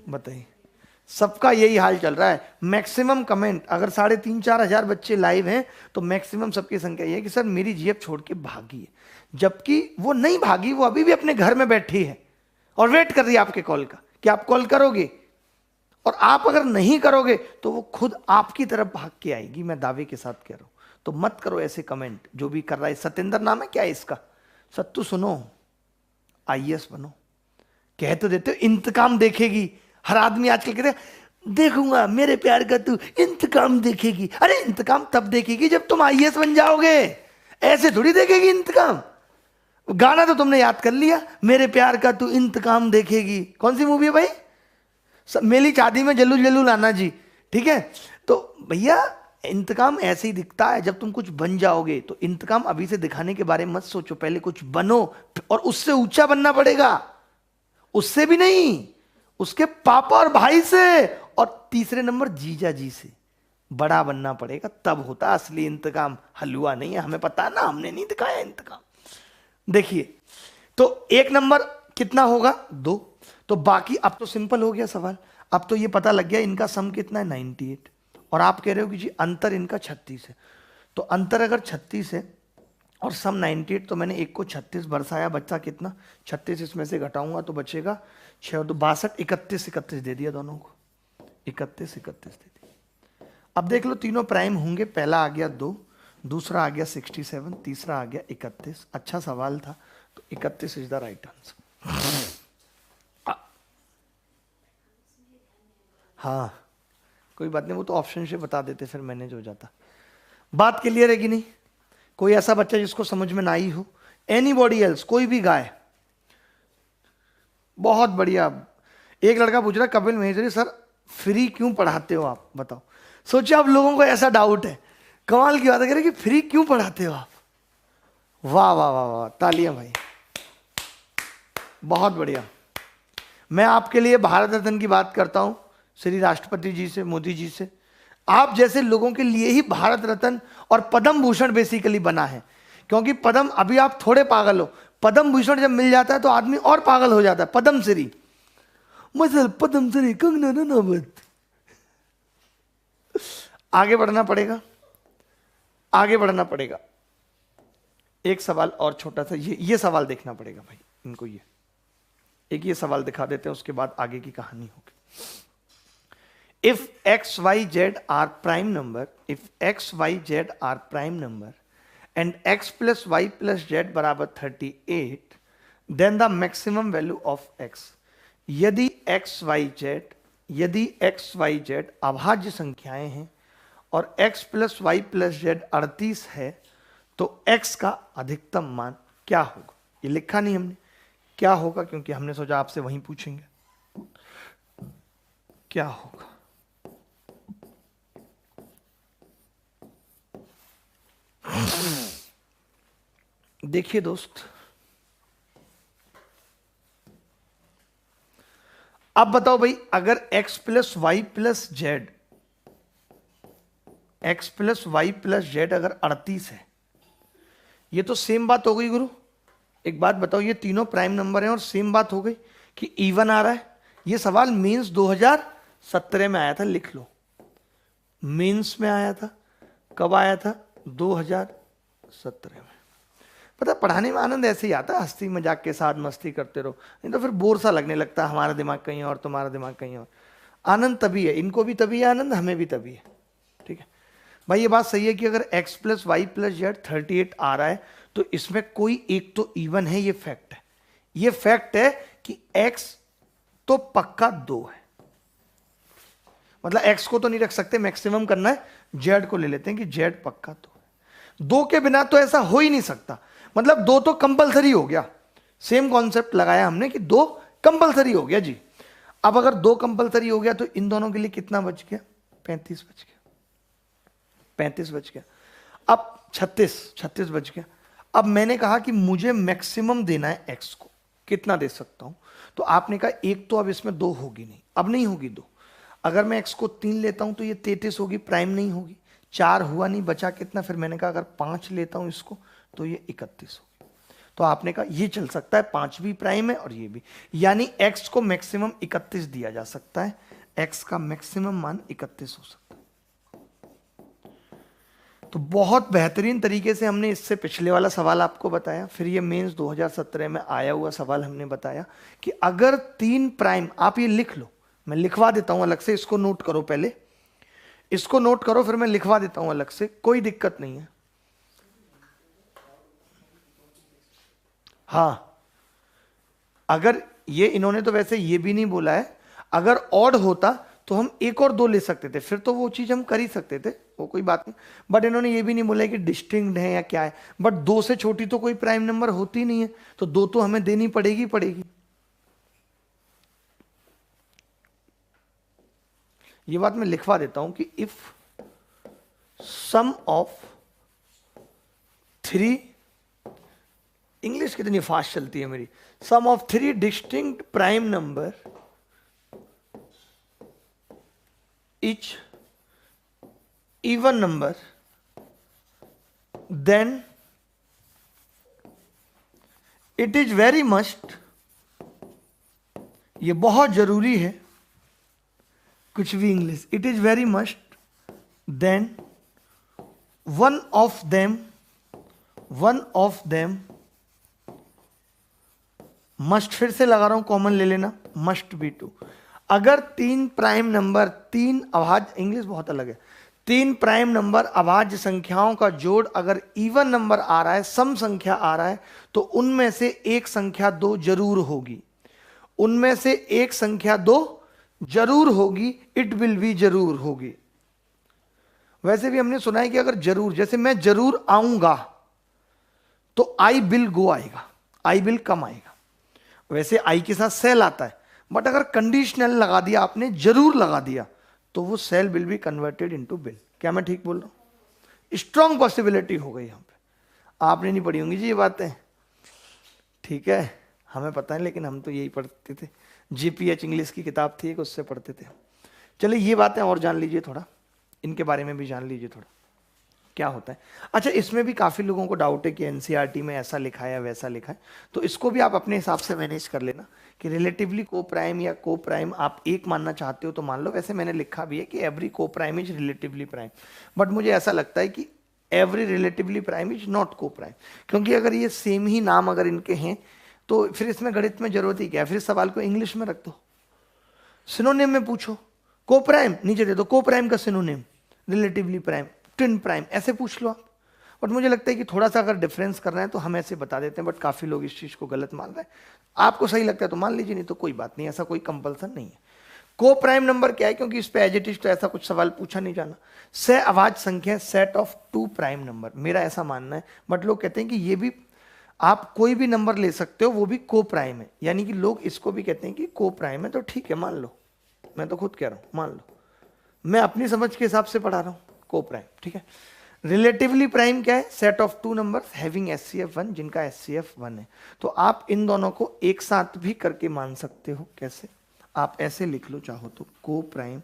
बताइए, सबका यही हाल चल रहा है। मैक्सिमम कमेंट, अगर 3,500-4 हजार बच्चे लाइव हैं तो मैक्सिमम सबकी संख्या ये है कि सर मेरी जीएफ छोड़ के भागी है, जबकि वो नहीं भागी, वो अभी भी अपने घर में बैठी है और वेट कर रही है आपके कॉल का कि आप कॉल करोगे, और आप अगर नहीं करोगे तो वो खुद आपकी तरफ भाग के आएगी, मैं दावे के साथ कह रहा हूं। तो मत करो ऐसे कमेंट। जो भी कर रहा है, सत्येंद्र नाम है क्या है इसका, सत्तू सुनो, आईएएस बनो। कह तो देते हो इंतकाम देखेगी, हर आदमी आजकल कहते हैं देखूंगा मेरे प्यार का तू इंतकाम देखेगी। अरे इंतकाम तब देखेगी जब तुम आईएएस बन जाओगे, ऐसे थोड़ी देखेगी इंतकाम। गाना तो तुमने याद कर लिया, मेरे प्यार का तू इंतकाम देखेगी। कौन सी मूवी है भाई? मेरी शादी में जल्लू जल्लू लाना जी। ठीक है, तो भैया इंतकाम ऐसे ही दिखता है जब तुम कुछ बन जाओगे। तो इंतकाम अभी से दिखाने के बारे में मत सोचो, पहले कुछ बनो, और उससे ऊंचा बनना पड़ेगा। उससे भी नहीं, उसके पापा और भाई से, और तीसरे नंबर जीजा जी से बड़ा बनना पड़ेगा, तब होता असली इंतकाम। हलवा नहीं है, हमें पता ना, हमने नहीं दिखाया इंतकाम। देखिए, तो एक नंबर कितना होगा? 2। तो बाकी अब तो सिंपल हो गया सवाल। अब तो ये पता लग गया इनका सम कितना है, 98, और आप कह रहे हो कि जी अंतर इनका 36 है। तो अंतर अगर 36 है और सम 98, तो मैंने एक को 36 बरसाया, बच्चा कितना? 36 इसमें से घटाऊंगा तो बचेगा 6, तो 62, 31, 31 दे दिया दोनों को, 31, 31 दे दिया। अब देख लो तीनों प्राइम होंगे, पहला आ गया 2, दूसरा आ गया 67, तीसरा आ गया 31। अच्छा सवाल था, तो 31 इज द राइट आंसर। हाँ कोई बात नहीं, वो तो ऑप्शन से बता देते फिर मैनेज हो जाता। बात क्लियर है कि नहीं? कोई ऐसा बच्चा जिसको समझ में ना आई हो? एनीबॉडी एल्स, कोई भी गाय? बहुत बढ़िया। एक लड़का पूछ रहा है, कपिल महेश्वरी सर फ्री क्यों पढ़ाते हो आप, बताओ। सोचिए आप लोगों को ऐसा डाउट है, कमाल की बात है कि फ्री क्यों पढ़ाते हो आप। वाह वाह वाह वाह, तालियां भाई, बहुत बढ़िया। मैं आपके लिए भारत रत्न की बात करता हूं, श्री राष्ट्रपति जी से, मोदी जी से। आप जैसे लोगों के लिए ही भारत रत्न और पद्म भूषण बेसिकली बना है, क्योंकि पद्म, अभी आप थोड़े पागल हो, पद्म भूषण जब मिल जाता है तो आदमी और पागल हो जाता है। पद्म श्री, मसल पद्म श्री, कंगना रनावत। आगे बढ़ना पड़ेगा, आगे बढ़ना पड़ेगा। एक सवाल और छोटा सा, ये सवाल देखना पड़ेगा भाई इनको। ये सवाल दिखा देते हैं, उसके बाद आगे की कहानी होगी। If x, y, z are prime number, if x, y, z are prime number and x plus y plus z बराबर 38, then the maximum value of x. यदि x, y, z अभाज्य संख्याएं हैं और x plus y plus z 38 है, तो x का अधिकतम मान क्या होगा? ये लिखा नहीं हमने, क्या होगा, क्योंकि हमने सोचा आपसे वहीं पूछेंगे क्या होगा। देखिए दोस्त, अब बताओ भाई, अगर x plus y plus z, x plus y plus z अगर 38 है, ये तो सेम बात हो गई गुरु। एक बात बताओ, ये तीनों प्राइम नंबर हैं और सेम बात हो गई कि इवन आ रहा है। ये सवाल मेंस 2017 में आया था, लिख लो। मेंस में आया था, कब आया था? 2017 में। पता, पढ़ाने में आनंद ऐसे ही आता है, हंसी मजाक के साथ मस्ती करते रहो, नहीं तो फिर बोर सा लगने लगता है, हमारा दिमाग कहीं और, तुम्हारा दिमाग कहीं और। आनंद तभी है, इनको भी तभी है आनंद, हमें भी तभी है। ठीक है भाई, ये बात सही है कि अगर x plus y plus z 38 आ रहा है तो इसमें कोई एक तो इवन है, ये फैक्ट है। ये फैक्ट है कि x तो पक्का 2 है, मतलब x को तो नहीं रख सकते, मैक्सिमम करना है, z को ले लेते हैं कि z पक्का 2 है। 2 के बिना तो ऐसा हो ही नहीं सकता, मतलब 2 तो कंपलसरी हो गया। सेम कॉन्सेप्ट लगाया हमने कि 2 कंपलसरी हो गया जी। अब अगर 2 कंपलसरी हो गया तो इन दोनों के लिए कितना बच गया? 35 बच गया, 35 बच गया। अब 36 बच गया। अब मैंने कहा कि मुझे मैक्सिमम देना है एक्स को, कितना दे सकता हूं? तो आपने कहा एक तो अब इसमें 2 होगी नहीं, अब नहीं होगी 2। अगर मैं एक्स को 3 लेता हूं तो ये 33 होगी, प्राइम नहीं होगी। 4 हुआ नहीं, बचा कितना? फिर मैंने कहा अगर 5 लेता हूं इसको तो ये 31 होगी। तो आपने कहा ये चल सकता है, 5 भी प्राइम है और ये भी, यानी एक्स को मैक्सिमम 31 दिया जा सकता है। एक्स का मैक्सिमम मान 31 हो सकता है। तो बहुत बेहतरीन तरीके से हमने इससे पिछले वाला सवाल आपको बताया, फिर ये मेंस 2017 में आया हुआ सवाल हमने बताया कि अगर 3 प्राइम, आप ये लिख लो, मैं लिखवा देता हूं अलग से, इसको नोट करो पहले, इसको नोट करो, फिर मैं लिखवा देता हूं अलग से, कोई दिक्कत नहीं है। हाँ, अगर ये इन्होंने तो वैसे ये भी नहीं बोला है, अगर ऑड होता तो हम 1 और 2 ले सकते थे, फिर तो वो चीज हम कर ही सकते थे, वो कोई बात नहीं। बट इन्होंने ये भी नहीं बोला है कि डिस्टिंक्ट है या क्या है। बट 2 से छोटी तो कोई प्राइम नंबर होती नहीं है, तो 2 तो हमें देनी पड़ेगी पड़ेगी। ये बात मैं लिखवा देता हूं कि इफ सम ऑफ 3, इंग्लिश कितनी फास्ट चलती है मेरी, sum of 3 distinct prime number each even number, then it is very must, ये बहुत जरूरी है, कुछ भी English, it is very must, then one of them must, फिर से लगा रहा हूं, कॉमन ले लेना, must be 2। अगर 3 प्राइम नंबर, 3 अभाज्य, इंग्लिश बहुत अलग है, 3 प्राइम नंबर अभाज्य संख्याओं का जोड़ अगर इवन नंबर आ रहा है, सम संख्या आ रहा है, तो उनमें से एक संख्या 2 जरूर होगी, उनमें से एक संख्या 2 जरूर होगी, इट विल बी जरूर होगी। वैसे भी हमने सुना है कि अगर जरूर, जैसे मैं जरूर आऊंगा तो आई विल गो आएगा, आई विल कम आएगा। वैसे आई के साथ सेल आता है, बट अगर कंडीशनल लगा दिया आपने, जरूर लगा दिया, तो वो cell will be converted into bill. क्या मैं ठीक बोल रहा हूं? स्ट्रॉन्ग पॉसिबिलिटी हो गई यहां पे। आपने नहीं पढ़ी होंगी जी ये बातें, ठीक है, हमें पता है, लेकिन हम तो यही पढ़ते थे, जीपीएच इंग्लिश की किताब थी एक, उससे पढ़ते थे। चलिए ये बातें और जान लीजिए, थोड़ा इनके बारे में भी जान लीजिए थोड़ा, क्या होता है। अच्छा, इसमें भी काफी लोगों को डाउट है कि एनसीईआरटी में ऐसा लिखा है वैसा लिखा है, तो इसको भी आप अपने हिसाब से मैनेज कर लेना कि रिलेटिवली को प्राइम या को प्राइम आप एक मानना चाहते हो तो मान लो। वैसे मैंने लिखा भी है कि एवरी को prime is relatively prime, but मुझे ऐसा लगता है कि every relatively prime is not को प्राइम, क्योंकि अगर ये सेम ही नाम अगर इनके हैं तो फिर इसमें गणित में जरूरत ही क्या है, फिर सवाल को इंग्लिश में रख दो, सिनोनिम में पूछो, को प्राइम नीचे दे दो, को प्राइम का synonym relatively prime, twin prime, ऐसे पूछ लो आप। बट मुझे लगता है कि थोड़ा सा अगर डिफरेंस करना है तो हम ऐसे बता देते हैं, बट काफी लोग इस चीज को गलत मान रहे हैं। आपको सही लगता है तो मान लीजिए, नहीं तो कोई बात नहीं, ऐसा कोई कंपल्सन नहीं है। को प्राइम नंबर क्या है, क्योंकि इस पे एज इट इज तो ऐसा कुछ सवाल पूछा नहीं जाना। सह अभाज्य संख्या, सेट ऑफ 2 प्राइम नंबर, मेरा ऐसा मानना है। बट लोग कहते हैं कि ये भी आप कोई भी नंबर ले सकते हो, वो भी को प्राइम है, यानी कि लोग इसको भी कहते हैं कि को प्राइम है, तो ठीक है मान लो, मैं तो खुद कह रहा हूं मान लो, मैं अपनी समझ के हिसाब से पढ़ा रहा हूं, को प्राइम, ठीक है। रिलेटिवली प्राइम क्या है, set of 2 numbers having HCF 1, जिनका एचसीएफ 1 है। तो आप इन दोनों को एक साथ भी करके मान सकते हो। कैसे? आप ऐसे लिख लो चाहो तो, को प्राइम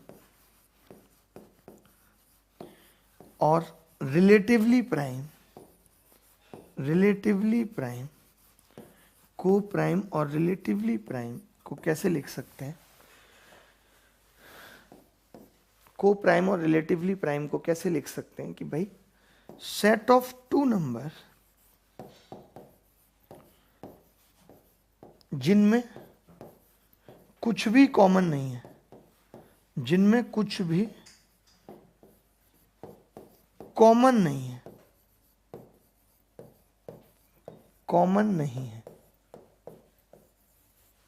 और रिलेटिवली प्राइम, रिलेटिवली प्राइम, को प्राइम और रिलेटिवली प्राइम को कैसे लिख सकते हैं, को प्राइम और रिलेटिवली प्राइम को कैसे लिख सकते हैं कि भाई सेट ऑफ 2 नंबर जिनमें कुछ भी कॉमन नहीं है, जिनमें कुछ भी कॉमन नहीं है, कॉमन नहीं है,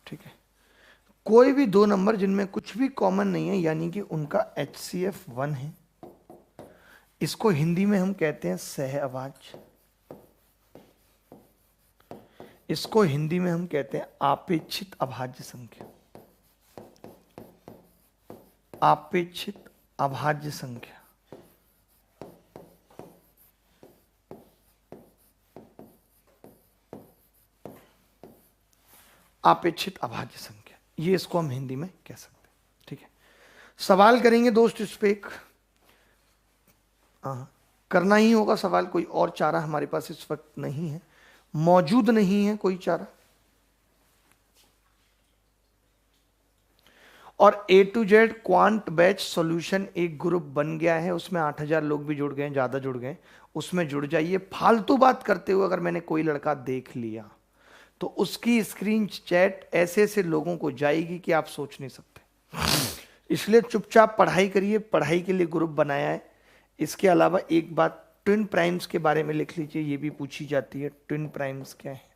ठीक है। कोई भी 2 नंबर जिनमें कुछ भी कॉमन नहीं है, यानी कि उनका एचसीएफ 1 है, इसको हिंदी में हम कहते हैं सह अभाज्य, इसको हिंदी में हम कहते हैं आपेक्षित अभाज्य संख्या, आपेक्षित अभाज्य संख्या। अपेक्षित अभाज्य संख्या, ये इसको हम हिंदी में कह सकते हैं। ठीक है, सवाल करेंगे दोस्त इस पे एक, करना ही होगा सवाल, कोई और चारा हमारे पास इस वक्त नहीं है, मौजूद नहीं है कोई चारा। और A to Z quant batch solution एक ग्रुप बन गया है, उसमें 8000 लोग भी जुड़ गए, ज्यादा जुड़ गए, उसमें जुड़ जाइए। फालतू बात करते हुए अगर मैंने कोई लड़का देख लिया तो उसकी स्क्रीन चैट ऐसे ऐसे लोगों को जाएगी कि आप सोच नहीं सकते। इसलिए चुपचाप पढ़ाई करिए, पढ़ाई के लिए ग्रुप बनाया है। इसके अलावा एक बात, ट्विन प्राइम्स के बारे में लिख लीजिए, ये भी पूछी जाती है, ट्विन प्राइम्स क्या है।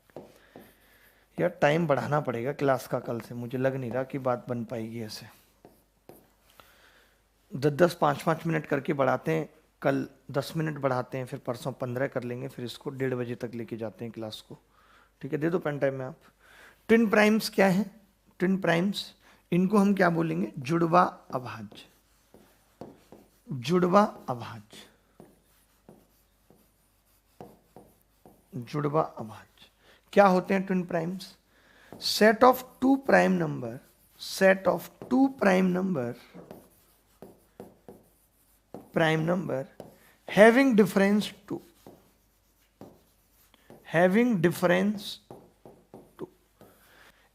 यार टाइम बढ़ाना पड़ेगा क्लास का कल से, मुझे लग नहीं रहा कि बात बन पाएगी ऐसे। 10-10, 5-5 मिनट करके बढ़ाते हैं, कल 10 मिनट बढ़ाते हैं, फिर परसों 15 कर लेंगे, फिर इसको 1:30 बजे तक लेके जाते हैं क्लास को। ठीक है, दे दो पेन टाइम में आप। ट्विन प्राइम्स क्या है? ट्विन प्राइम्स, इनको हम क्या बोलेंगे? जुड़वा अभाज्य। जुड़वा अभाज्य, जुड़वा अभाज्य क्या होते हैं twin primes? Set of two prime number, set of two prime number, prime number having difference two, having difference two,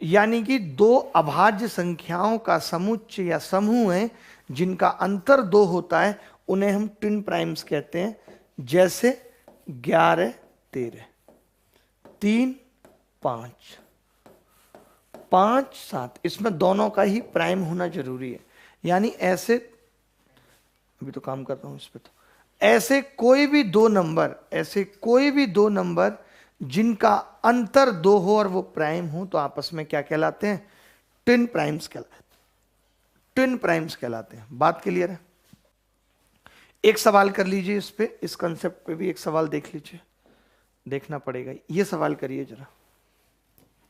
यानी कि दो अभाज्य संख्याओं का समुच्चय या समूह है जिनका अंतर 2 होता है, उन्हें हम ट्विन प्राइम्स कहते हैं। जैसे 11, 13, 3, 5, 5, 7, इसमें दोनों का ही प्राइम होना जरूरी है। यानी ऐसे, अभी तो काम कर रहा हूं इस पे, तो ऐसे कोई भी दो नंबर, ऐसे कोई भी दो नंबर जिनका अंतर 2 हो और वो प्राइम हो, तो आपस में क्या कहलाते हैं? ट्विन प्राइम्स कहलाते हैं, ट्विन प्राइम्स कहलाते हैं। बात क्लियर है? एक सवाल कर लीजिए इस पे, इस कंसेप्ट पे भी एक सवाल देख लीजिए, देखना पड़ेगा। ये सवाल करिए जरा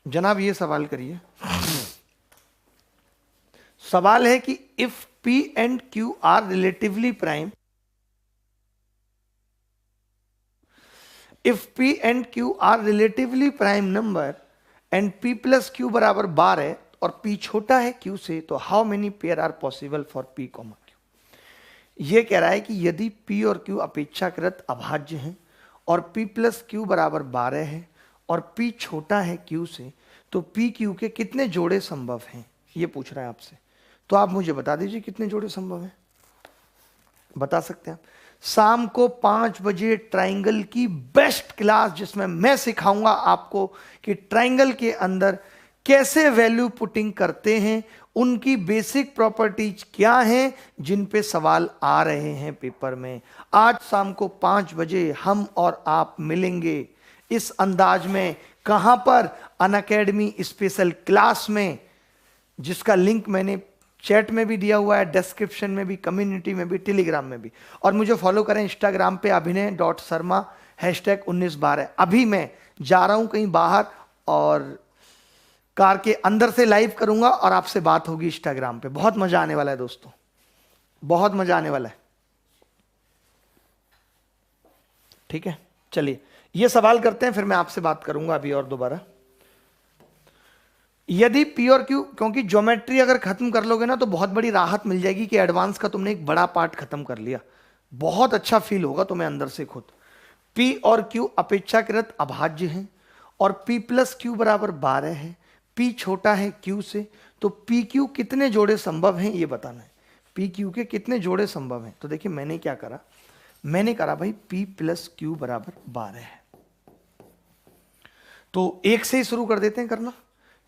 जनाब, ये सवाल करिए। सवाल है कि if P and Q are relatively prime, if P and Q are relatively prime number and P plus Q बराबर 12 और P छोटा है Q से, तो how many pair are possible for P, Q? ये कह रहा है कि यदि P और Q अपेक्षाकृत अभाज्य हैं और P प्लस Q बराबर 12 है और P छोटा है Q से, तो P Q के कितने जोड़े संभव हैं, ये पूछ रहा है आपसे। तो आप मुझे बता दीजिए कितने जोड़े संभव हैं, बता सकते हैं आप। शाम को 5 बजे ट्राइंगल की बेस्ट क्लास, जिसमें मैं सिखाऊंगा आपको कि ट्राइंगल के अंदर कैसे वैल्यू पुटिंग करते हैं, उनकी बेसिक प्रॉपर्टीज क्या हैं, जिन पे सवाल आ रहे हैं पेपर में। आज शाम को 5 बजे हम और आप मिलेंगे इस अंदाज में। कहां पर? अनअकैडमी स्पेशल क्लास में, जिसका लिंक मैंने चैट में भी दिया हुआ है, डिस्क्रिप्शन में भी, कम्युनिटी में भी, टेलीग्राम में भी। और मुझे फॉलो करें इंस्टाग्राम पे अभिनय.शर्मा #1912। अभी मैं जा रहा हूं कहीं बाहर और कार के अंदर से लाइव करूंगा और आपसे बात होगी इंस्टाग्राम पे। बहुत मजा आने वाला है दोस्तों, बहुत मजा आने वाला है। ठीक है, चलिए ये सवाल करते हैं, फिर मैं आपसे बात करूंगा अभी और दोबारा। यदि P और Q, क्योंकि ज्योमेट्री अगर खत्म कर लोगे ना तो बहुत बड़ी राहत मिल जाएगी कि एडवांस का तुमने एक बड़ा पार्ट खत्म कर लिया, बहुत अच्छा फील होगा तुम्हें अंदर से खुद। P और Q अपेक्षाकृत अभाज्य हैं और P प्लस Q बराबर 12 है, P छोटा है Q से, तो P Q कितने जोड़े संभव हैं ये बताना है। P Q के कितने जोड़े संभव हैं? तो देखिए मैंने क्या करा, मैंने करा भाई P प्लस Q बराबर 12 है, तो एक से ही शुरू कर देते हैं करना,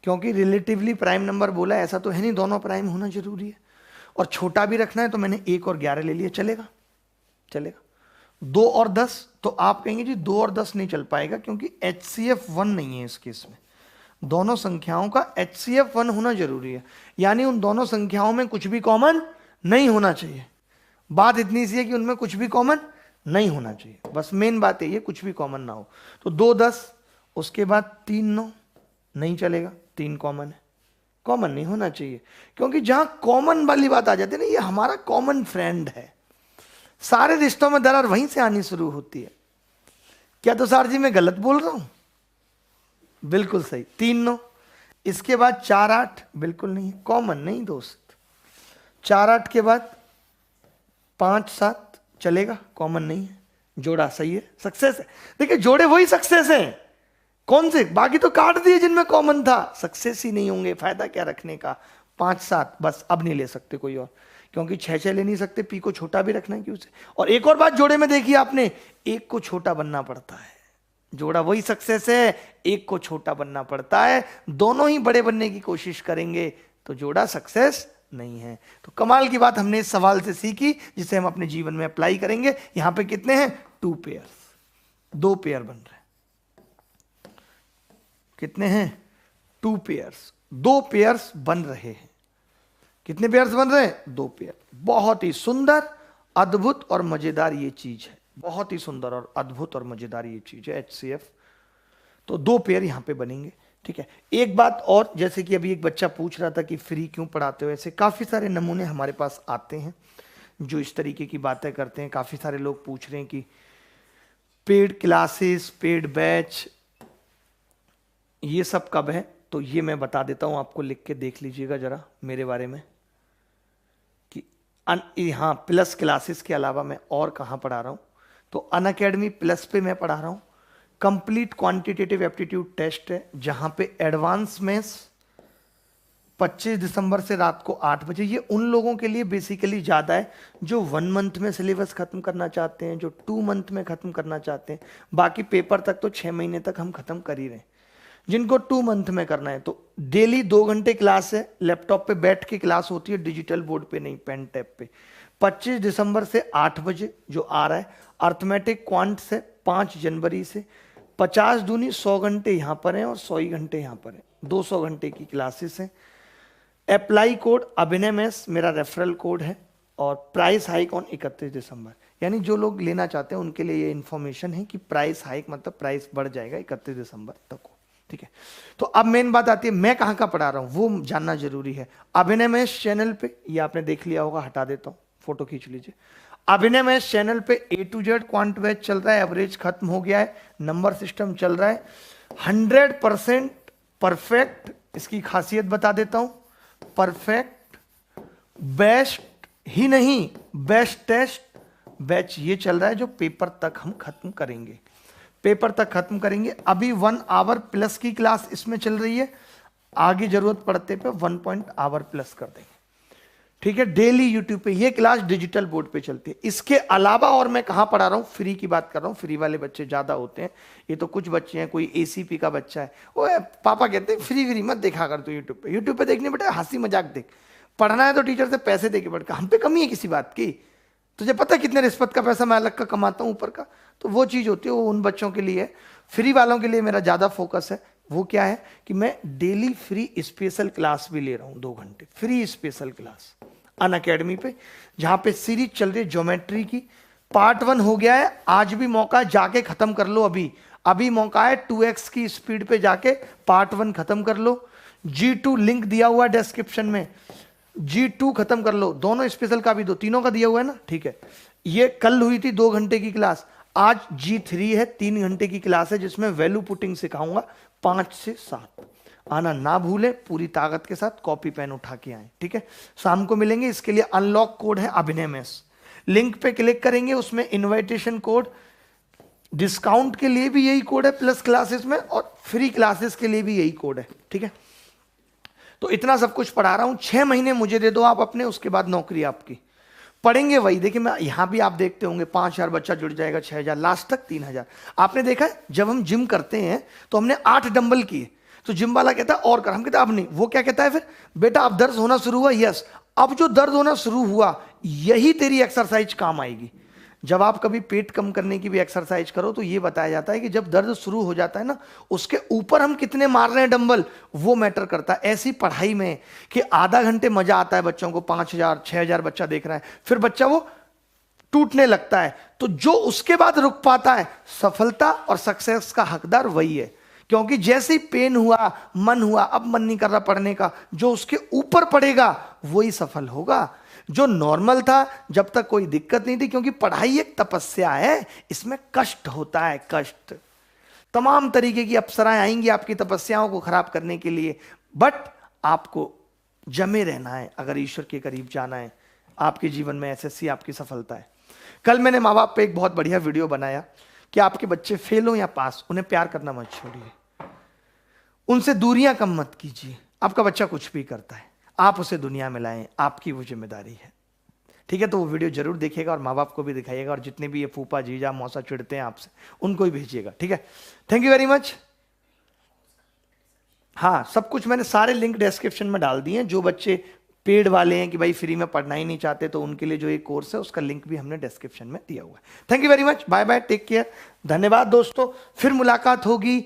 क्योंकि रिलेटिवली प्राइम नंबर बोला है, ऐसा तो है नहीं दोनों प्राइम होना जरूरी है, और छोटा भी रखना है, तो मैंने 1 और 11 ले लिया, चलेगा? चलेगा। 2 और 10, तो आप कहेंगे जी 2 और 10 नहीं चल पाएगा, क्योंकि HCF 1 नहीं है इस केस में। दोनों संख्याओं का HCF 1 होना जरूरी है, यानी उन दोनों संख्याओं में कुछ भी कॉमन नहीं होना चाहिए। बात इतनी सी है कि उनमें कुछ भी कॉमन नहीं होना चाहिए, बस मेन बात है ये, कुछ भी कॉमन ना हो। तो 2 10, उसके बाद 3 9, नहीं चलेगा, 3 कॉमन है, कॉमन नहीं होना चाहिए, क्योंकि जहां कॉमन वाली बात आ जाती है ना, ये हमारा कॉमन फ्रेंड है, सारे रिश्तों में दरार वहीं से आनी शुरू होती है। क्या तुषार जी मैं गलत बोल रहा हूं? बिल्कुल सही। 3 9, इसके बाद 4 8 बिल्कुल नहीं, कॉमन नहीं दोस्त। 4 8 के बाद 5 7 चलेगा, कॉमन नहीं है। जोड़ा सही है, सक्सेस है। देखिए जोड़े वही सक्सेस हैं, कौन से बाकी तो काट दिए जिनमें कॉमन था, सक्सेस ही नहीं होंगे, फायदा क्या रखने का। 5 7 बस, अब नहीं ले सकते कोई और, क्योंकि 6 6 ले नहीं सकते, पी को छोटा भी रखना है क्यों से। और एक और बात जोड़े में देखिए आपने, एक को छोटा बनना पड़ता है। जोड़ा वही सक्सेस है, एक को छोटा बनना पड़ता है, दोनों ही बड़े बनने की कोशिश करेंगे तो जोड़ा सक्सेस नहीं है। तो कमाल की बात हमने इस सवाल से सीखी, जिसे हम अपने जीवन में अप्लाई करेंगे। यहां पे कितने हैं, 2 पेयर्स, 2 पेयर बन रहे हैं। कितने हैं, 2 पेयर्स, 2 पेयर्स बन रहे हैं। कितने पेयर्स बन रहे हैं, 2 पेयर। बहुत ही सुंदर, अद्भुत और मजेदार ये चीज है, बहुत ही सुंदर और अद्भुत और मजेदार ये चीज है HCF। तो 2 पेयर यहां पे बनेंगे, ठीक है। एक बात और, जैसे कि अभी एक बच्चा पूछ रहा था कि फ्री क्यों पढ़ाते हो, ऐसे काफी सारे नमूने हमारे पास आते हैं जो इस तरीके की बातें करते हैं। काफी सारे लोग पूछ रहे हैं कि पेड क्लासेस, पेड बैच, ये सब कब है। तो ये मैं बता देता हूं आपको, लिख के देख लीजिएगा जरा मेरे बारे में कि हाँ, प्लस क्लासेस के अलावा मैं और कहां पढ़ा रहा हूं। तो अनअकैडमी प्लस पे मैं पढ़ा रहा हूं कंप्लीट क्वांटिटेटिव एप्टीट्यूड टेस्ट है, जहां पे एडवांस में 25 दिसंबर से रात को 8 बजे। ये उन लोगों के लिए बेसिकली ज़्यादा है जो 1 मंथ में सिलेबस खत्म करना चाहते हैं, जो 2 मंथ में खत्म करना चाहते हैं। बाकी पेपर तक तो 6 महीने तक हम खत्म कर ही रहे हैं। जिनको 2 मंथ में करना है तो डेली 2 घंटे क्लास है, लैपटॉप पे बैठ के क्लास होती है, डिजिटल बोर्ड पे नहीं, पेन टैब पे। 25 दिसंबर से 8 बजे जो आ रहा है। अर्थमेटिक क्वांट से 5 जनवरी से 50 दूनी 100 घंटे यहाँ पर हैं और 100 ही घंटे यहाँ पर हैं, 200 घंटे की क्लासेस हैं। अप्लाई कोड अभिनय मैस मेरा रेफरल कोड है, और प्राइस हाइक ऑन 31 दिसंबर। यानी जो लोग लेना चाहते हैं उनके लिए ये इन्फॉर्मेशन है कि प्राइस हाइक मतलब प्राइस बढ़ जाएगा 31 दिसंबर तक को, ठीक है। तो अब मेन बात आती है, मैं कहाँ का पढ़ा रहा हूँ वो जानना जरूरी है। अभिनय मैस चैनल पे, ये आपने देख लिया होगा, हटा देता हूँ, फोटो खींच लीजिए। अभिनय मैस चैनल पे A to Z quant batch चल रहा है, एवरेज खत्म हो गया है, नंबर सिस्टम चल रहा है, 100% परफेक्ट। इसकी खासियत बता देता हूं, परफेक्ट, बेस्ट ही नहीं बेस्ट टेस्ट बैच ये चल रहा है, जो पेपर तक हम खत्म करेंगे, पेपर तक खत्म करेंगे। अभी 1 आवर प्लस की क्लास इसमें चल रही है, आगे जरूरत पड़ते पे 1 आवर प्लस कर देंगे, ठीक है। डेली यूट्यूब पे ये क्लास डिजिटल बोर्ड पे चलती है। इसके अलावा और मैं कहां पढ़ा रहा हूं, फ्री की बात कर रहा हूं। फ्री वाले बच्चे ज्यादा होते हैं, ये तो कुछ बच्चे हैं, कोई ACP का बच्चा है, वो पापा कहते हैं फ्री मत देखा कर तू यूट्यूब पे देखने बेटा, हंसी मजाक देख, पढ़ना है तो टीचर से पैसे दे के पढ़। हम पे कमी है किसी बात की, तुझे पता है कितने रिश्वत का पैसा मैं अलग का कमाता हूं ऊपर का। तो वो चीज होती है, वो उन बच्चों के लिए है। फ्री वालों के लिए मेरा ज्यादा फोकस है। वो क्या है कि मैं डेली फ्री स्पेशल क्लास भी ले रहा हूं, 2 घंटे फ्री स्पेशल क्लास अनअकैडमी पे, जहां पे सीरीज चल रही है ज्योमेट्री की। पार्ट 1 हो गया है, आज भी मौका है, जाके खत्म कर लो। अभी मौका है 2x की स्पीड पे जाके पार्ट 1 खत्म कर लो। G2 लिंक दिया हुआ है डिस्क्रिप्शन में, G2 खत्म कर लो। दोनों स्पेशल का भी दो, तीनों का दिया हुआ है ना, ठीक है। ये कल हुई थी 2 घंटे की क्लास, आज G3 है, 3 घंटे की क्लास है, जिसमें वैल्यू पुटिंग सिखाऊंगा 5 से 7। आना ना भूले, पूरी ताकत के साथ कॉपी पेन उठा के आए, ठीक है। शाम को मिलेंगे। इसके लिए अनलॉक कोड है अभिनय मैस, लिंक पे क्लिक करेंगे, उसमें इनविटेशन कोड, डिस्काउंट के लिए भी यही कोड है प्लस क्लासेस में, और फ्री क्लासेस के लिए भी यही कोड है, ठीक है। तो इतना सब कुछ पढ़ा रहा हूं, 6 महीने मुझे दे दो आप अपने, उसके बाद नौकरी आपकी। पढ़ेंगे वही, देखिए मैं यहां भी आप देखते होंगे 5000 बच्चा जुड़ जाएगा, 6000, लास्ट तक 3000। आपने देखा है जब हम जिम करते हैं तो हमने 8 डंबल किए, तो जिम वाला कहता है और कर, हम कहते हैं अब नहीं। वो क्या कहता है फिर, बेटा अब दर्द होना शुरू हुआ, यस, अब जो दर्द होना शुरू हुआ यही तेरी एक्सरसाइज काम आएगी। जब आप कभी पेट कम करने की भी एक्सरसाइज करो तो ये बताया जाता है कि जब दर्द शुरू हो जाता है ना, उसके ऊपर हम कितने मार रहे हैं डंबल, वो मैटर करता है। ऐसी पढ़ाई में कि आधा घंटे मजा आता है बच्चों को, 5000 6000 बच्चा देख रहा है, फिर बच्चा वो टूटने लगता है, तो जो उसके बाद रुक पाता है, सफलता और सक्सेस का हकदार वही है। क्योंकि जैसे ही पेन हुआ, मन हुआ, अब मन नहीं कर रहा पढ़ने का, जो उसके ऊपर पड़ेगा वही सफल होगा। जो नॉर्मल था, जब तक कोई दिक्कत नहीं थी, क्योंकि पढ़ाई एक तपस्या है, इसमें कष्ट होता है, कष्ट। तमाम तरीके की अप्सराएं आएंगी आपकी तपस्याओं को खराब करने के लिए, बट आपको जमे रहना है अगर ईश्वर के करीब जाना है। आपके जीवन में एसएससी आपकी सफलता है। कल मैंने माँ बाप पे एक बहुत बढ़िया वीडियो बनाया कि आपके बच्चे फेल हो या पास, उन्हें प्यार करना मत छोड़िए, उनसे दूरियां कम मत कीजिए। आपका बच्चा कुछ भी करता है, आप उसे दुनिया में लाएं, आपकी वो जिम्मेदारी है। ठीक है, तो वो वीडियो जरूर देखिएगा और माँ बाप को भी दिखाइएगा, और जितने भी ये फूफा जीजा मौसा चिढ़ते हैं आपसे, उनको ही भेजिएगा। ठीक है, थैंक यू वेरी मच। हाँ, सब कुछ मैंने सारे लिंक डिस्क्रिप्शन में डाल दिए हैं। जो बच्चे पेड वाले हैं कि भाई फ्री में पढ़ना ही नहीं चाहते, तो उनके लिए जो एक कोर्स है उसका लिंक भी हमने डिस्क्रिप्शन में दिया हुआ है। Thank you very much, bye bye, take care, धन्यवाद दोस्तों। फिर मुलाकात होगी